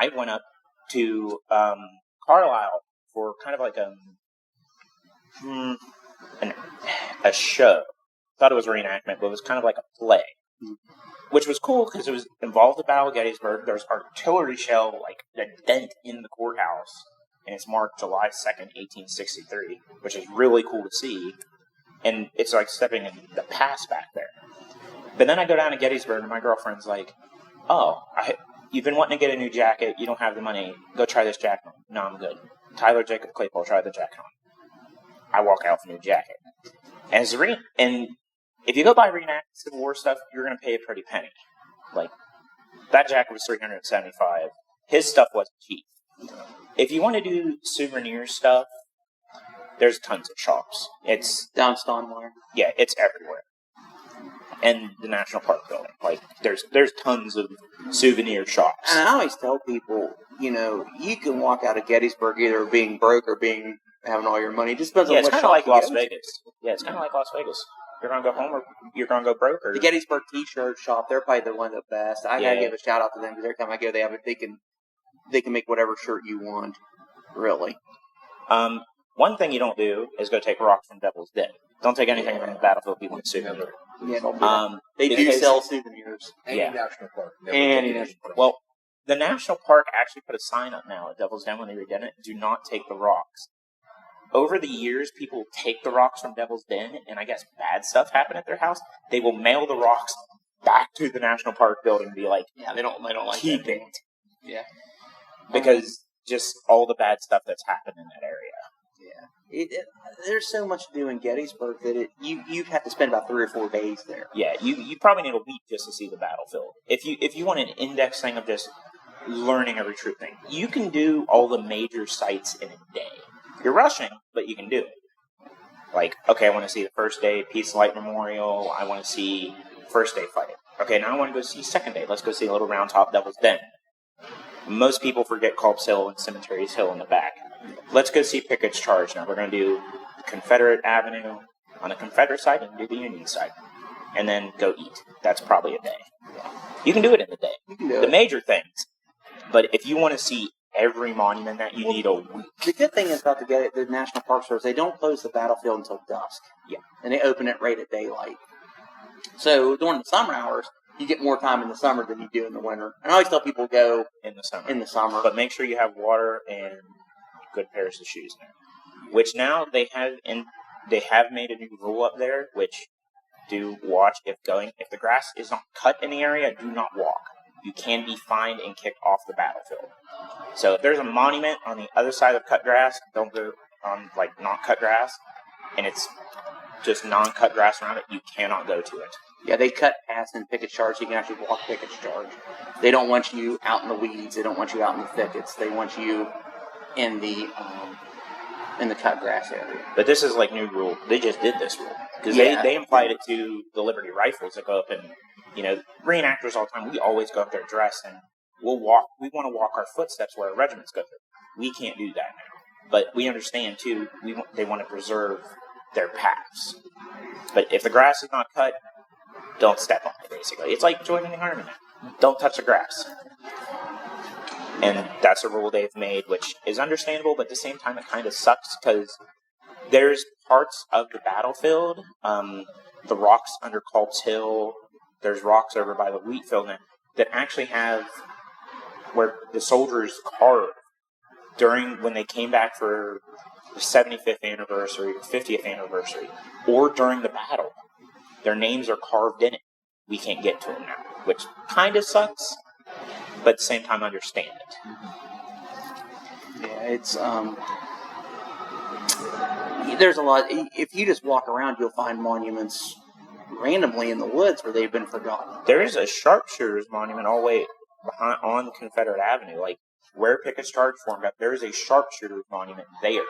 I went up to Carlisle for kind of like a show. Thought it was a reenactment, but it was kind of like a play. Which was cool because it was involved the Battle of Gettysburg. There's artillery shell, like a dent in the courthouse, and it's marked July 2nd, 1863, which is really cool to see. And it's like stepping in the past back there. But then I go down to Gettysburg, and my girlfriend's like, "Oh, you've been wanting to get a new jacket. You don't have the money. Go try this jacket on." No, I'm good. Tyler Jacob Claypole, try the jacket on. I walk out with a new jacket. And if you go buy reenact Civil War stuff, you're going to pay a pretty penny. Like, that jacket was $375. His stuff wasn't cheap. If you want to do souvenir stuff, there's tons of shops. It's down Stoneware. Yeah, it's everywhere. And the National Park building. Like, there's tons of souvenir shops. And I always tell people, you can walk out of Gettysburg either being broke or having all your money. It just depends on what shop. It's kind of like Las Vegas. Yeah, it's kind of like Las Vegas. You're going to go home or you're going to go broke? Or... The Gettysburg T-shirt shop, they're probably one of the best. I got to give a shout out to them because every time I go, they can make whatever shirt you want, really. One thing you don't do is go take rocks from Devil's Den. Don't take anything from the battlefield you want to souvenir. Yeah, don't do that. They do sell souvenirs. National Park. National Park. Well, the National Park actually put a sign up now at Devil's Den when they redid it. Do not take the rocks. Over the years, people take the rocks from Devil's Den, and I guess bad stuff happened at their house. They will mail the rocks back to the National Park building and be like, "Yeah, they don't like keep that. it." Yeah, because just all the bad stuff that's happened in that area. Yeah, there's so much to do in Gettysburg that you have to spend about 3 or 4 days there. Yeah, you probably need a week just to see the battlefield. If you want an index thing of just learning every troop thing, you can do all the major sites in a day. You're rushing, but you can do it. Like, okay, I want to see the first day Peace Light Memorial. I want to see first day fighting. Okay, now I want to go see second day. Let's go see a little round top Devil's Den. Most people forget Culp's Hill and Cemetery's Hill in the back. Let's go see Pickett's Charge now. We're going to do Confederate Avenue on the Confederate side and do the Union side. And then go eat. That's probably a day. You can do it in the day. You can do the major things. But if you want to see every monument that you need a week. The good thing is about the National Park Service, they don't close the battlefield until dusk. Yeah. And they open it right at daylight. So during the summer hours, you get more time in the summer than you do in the winter. And I always tell people go in the summer. But make sure you have water and good pairs of shoes now. Which now they have made a new rule up there, which do watch if the grass is not cut in the area, do not walk. You can be fined and kicked off the battlefield. So if there's a monument on the other side of cut grass, don't go on not cut grass, and it's just non-cut grass around it, you cannot go to it. Yeah, they cut past in Pickett's Charge, so you can actually walk Pickett's Charge. They don't want you out in the weeds. They don't want you out in the thickets. They want you in the cut grass area. But this is like new rule. They just did this rule because they applied it to the Liberty Rifles that go up and reenactors all the time. We always go up there dressed and we'll walk. We want to walk our footsteps where our regiments go through. We can't do that now. But we understand too. They want to preserve their paths. But if the grass is not cut, don't step on it. basically. It's like joining the army. Don't touch the grass. And that's a rule they've made, which is understandable, but at the same time it kind of sucks because there's parts of the battlefield, the rocks under Culp's Hill, there's rocks over by the wheat field that actually have where the soldiers carved during when they came back for the 75th anniversary or 50th anniversary, or during the battle. Their names are carved in it. We can't get to them now, which kind of sucks, but at the same time, understand it. Yeah, it's there's a lot. If you just walk around, you'll find monuments randomly in the woods where they've been forgotten. There is a sharpshooters monument all the way behind on Confederate Avenue, like where Pickett's Charge formed up. There is a sharpshooters monument there,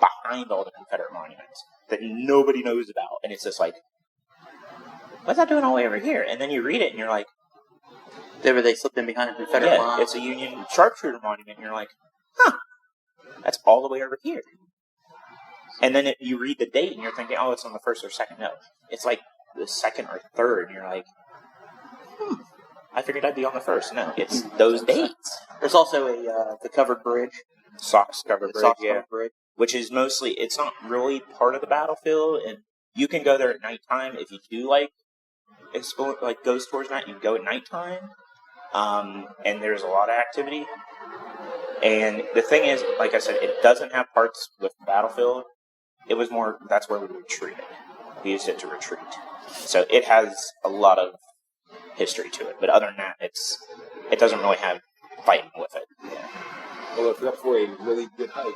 behind all the Confederate monuments that nobody knows about, and it's just like, what's that doing all the way over here? And then you read it, and you're like, They slipped in behind a Confederate line. It's a Union sharpshooter monument, and you're like, huh, that's all the way over here. And then you read the date, and you're thinking, oh, it's on the first or second. No, it's like the second or third, and you're like, I figured I'd be on the first. No, it's those dates. There's also the covered bridge. Sox covered bridge, which is mostly, it's not really part of the battlefield, and you can go there at nighttime if you do like goes towards night. You can go at nighttime, and there's a lot of activity. And the thing is, like I said, it doesn't have parts with the battlefield. It was more, that's where we retreated. We used it to retreat. So it has a lot of history to it. But other than that, it doesn't really have fighting with it. Yeah. Well, if you're up for a really good hike,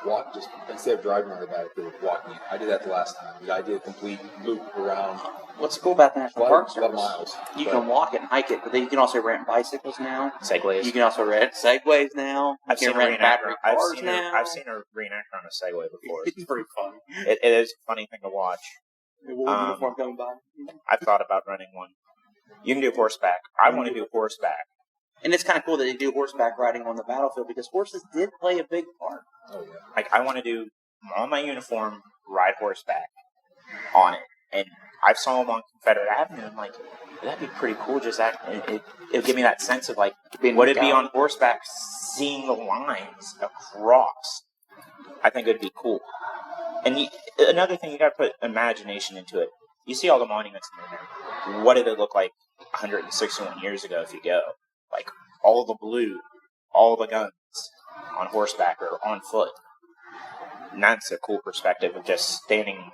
walk, just instead of driving on the battlefield, walking. I did that the last time. I did a complete loop around. What's cool about the National Park Service? 11 miles. You can walk it and hike it, but then you can also rent bicycles now. Segways. You can also rent Segways now. I've seen rent battery cars now. now. I've seen a reenactor on a Segway before. It's pretty funny. It is a funny thing to watch. Uniform coming by. I've thought about running one. You can do horseback. I want to do horseback. And it's kind of cool that they do horseback riding on the battlefield because horses did play a big part. Oh, yeah. Like, I want to do, on my uniform, ride horseback on it. And I saw them on Confederate Avenue, and I'm like, that'd be pretty cool. Just that, it'll give me that sense of, like, would it be on horseback, seeing the lines across? I think it'd be cool. And another thing, you got to put imagination into it. You see all the monuments in there. What did it look like 161 years ago if you go? Like, all the blue, all the guns on horseback or on foot. And that's a cool perspective of just standing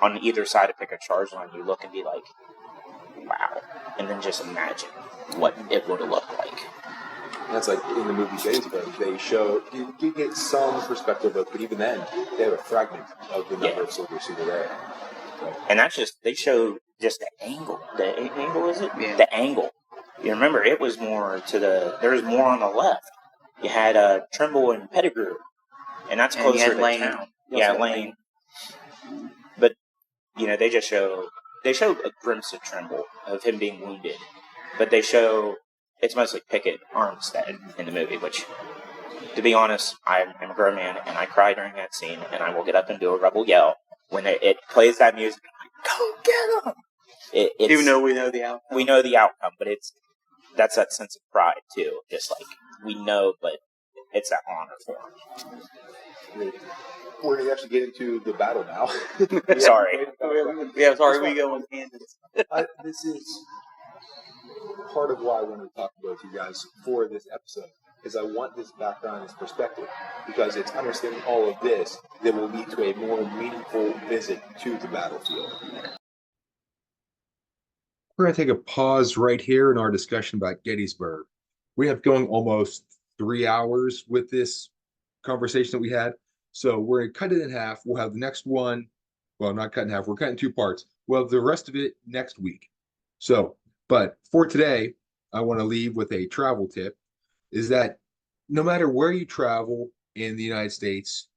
on either side of Pickett's Charge line. You look and be like, wow. And then just imagine what it would have looked like. That's like in the movie Gettysburg. They show, you get some perspective of, but even then, they have a fragment of the number of soldiers who were there. So. And that's just, they show just the angle. The angle, is it? Yeah. The angle. You remember, it was more there was more on the left. You had Trimble and Pettigrew, and that's closer to Lane. town. Yeah, Lane. But, they show a glimpse of Trimble, of him being wounded. But they show, it's mostly Pickett Armstead in the movie, which, to be honest, I'm a grown man, and I cry during that scene, and I will get up and do a rebel yell. When it plays that music, I'm like, go get him! Even though we know the outcome. We know the outcome, but that's that sense of pride, too. Just like, we know, but it's that honor for him. We're going to actually get into the battle now. Sorry. Yeah, sorry, we go on tangents. This is part of why I wanted to talk about you guys for this episode, is I want this background, this perspective, because it's understanding all of this that will lead to a more meaningful visit to the battlefield. We're going to take a pause right here in our discussion about Gettysburg. We have going almost 3 hours with this conversation that we had. So we're going to cut it in half. We'll have the next one. Well, not cut in half. We're cutting 2 parts. We'll have the rest of it next week. But for today, I want to leave with a travel tip, is that no matter where you travel in the United States,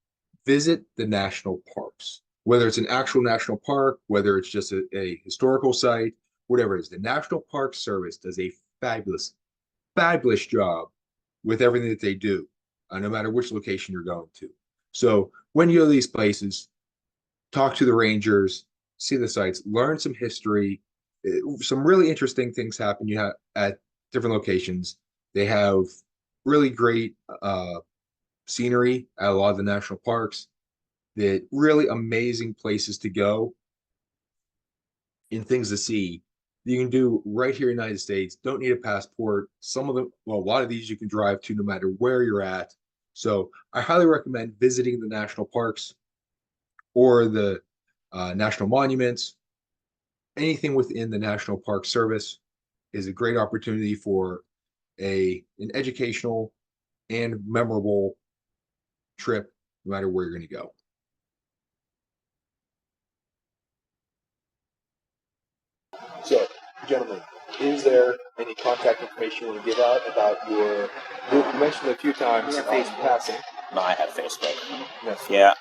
visit the national parks. Whether it's an actual national park, whether it's just a historical site, whatever it is, the National Park Service does a fabulous job with everything that they do, no matter which location you're going to. So when you go to these places, talk to the rangers, see the sites, learn some history, some really interesting things happen. You have at different locations. They have really great scenery at a lot of the national parks. That really amazing places to go and things to see you can do right here in the United States. Don't need a passport. Some of them, well, a lot of these you can drive to no matter where you're at. So I highly recommend visiting the national parks or the national monuments. Anything within the National Park Service is a great opportunity for an educational and memorable trip, no matter where you're going to go. So, gentlemen, is there any contact information you want to give out about your group? You mentioned it a few times in passing. No, I have Facebook. Yes. Yeah.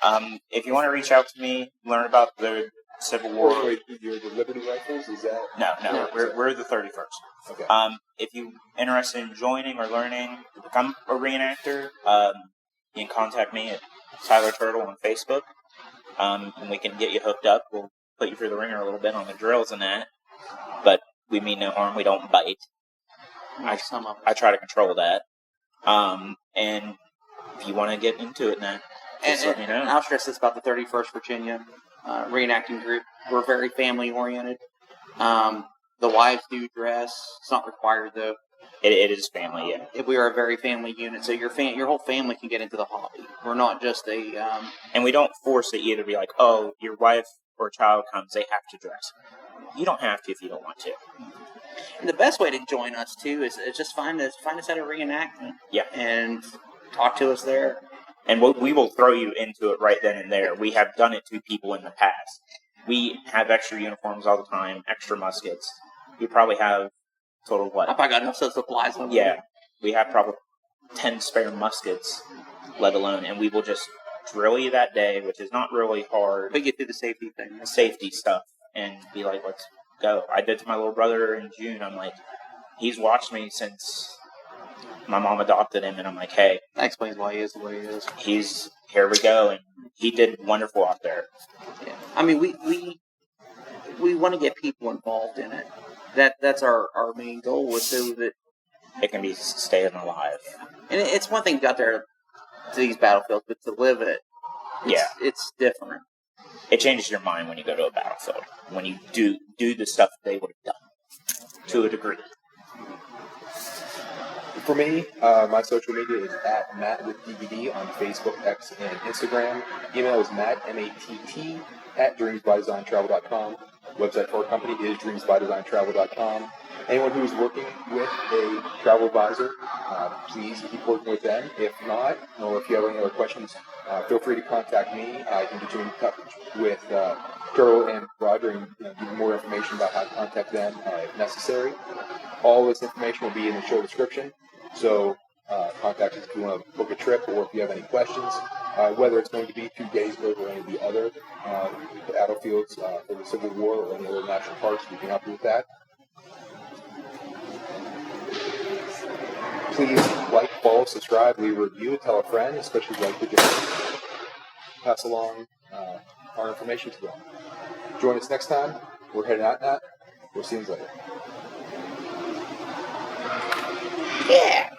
If you want to reach out to me, learn about the Civil War. Wait, you're the Liberty Rifles? Is that? No. We're the 31st. Okay. If you're interested in joining or learning to become a reenactor, you can contact me at Tyler Turtle on Facebook, and we can get you hooked up. We'll put you through the ringer a little bit on the drills and that, but we mean no harm. We don't bite. I try to control that. And if you want to get into it, then just let me know. I'll stress this about the 31st Virginia reenacting group. We're very family oriented. The wives do dress. It's not required though. It is family, yeah. We are a very family unit, so your whole family can get into the hobby. We're not just and we don't force it either. Be like, oh, your wife or child comes, they have to dress. You don't have to if you don't want to. And the best way to join us too is just find us at a reenactment. Yeah, and talk to us there. And we will throw you into it right then and there. We have done it to people in the past. We have extra uniforms all the time, extra muskets. We probably have total what? I probably got enough supplies. Yeah, we have probably 10 spare muskets, let alone, and we will just drill you that day, which is not really hard. We get through the safety thing. Safety stuff, and be like, let's go. I did to my little brother in June. I'm like, he's watched me since my mom adopted him, and I'm like, hey. That explains why he is the way he is. Here we go, and he did wonderful out there. Yeah. I mean, we want to get people involved in it. That's our main goal, is so that it can be staying alive. And it's one thing to go out there to these battlefields, but to live it, it's different. It changes your mind when you go to a battlefield. When you do the stuff they would have done, to a degree. For me, my social media is at Matt with DVD on Facebook, X, and Instagram. Email is Matt, M-A-T-T, at dreamsbydesigntravel.com. Website for our company is dreamsbydesigntravel.com. Anyone who's working with a travel advisor, please keep working with them. If not, or if you have any other questions, feel free to contact me. I can get you in touch with Turtle and Roger and give you more information about how to contact them if necessary. All this information will be in the show description. So contact us if you want to book a trip or if you have any questions, whether it's going to be to Gettysburg or any of the other battlefields for the Civil War or any other national parks. We can help you with that. Please like, follow, subscribe, leave a review, tell a friend, especially if you like the journey. Pass along our information to them. Join us next time. We're heading out now. We'll see you later. Yeah.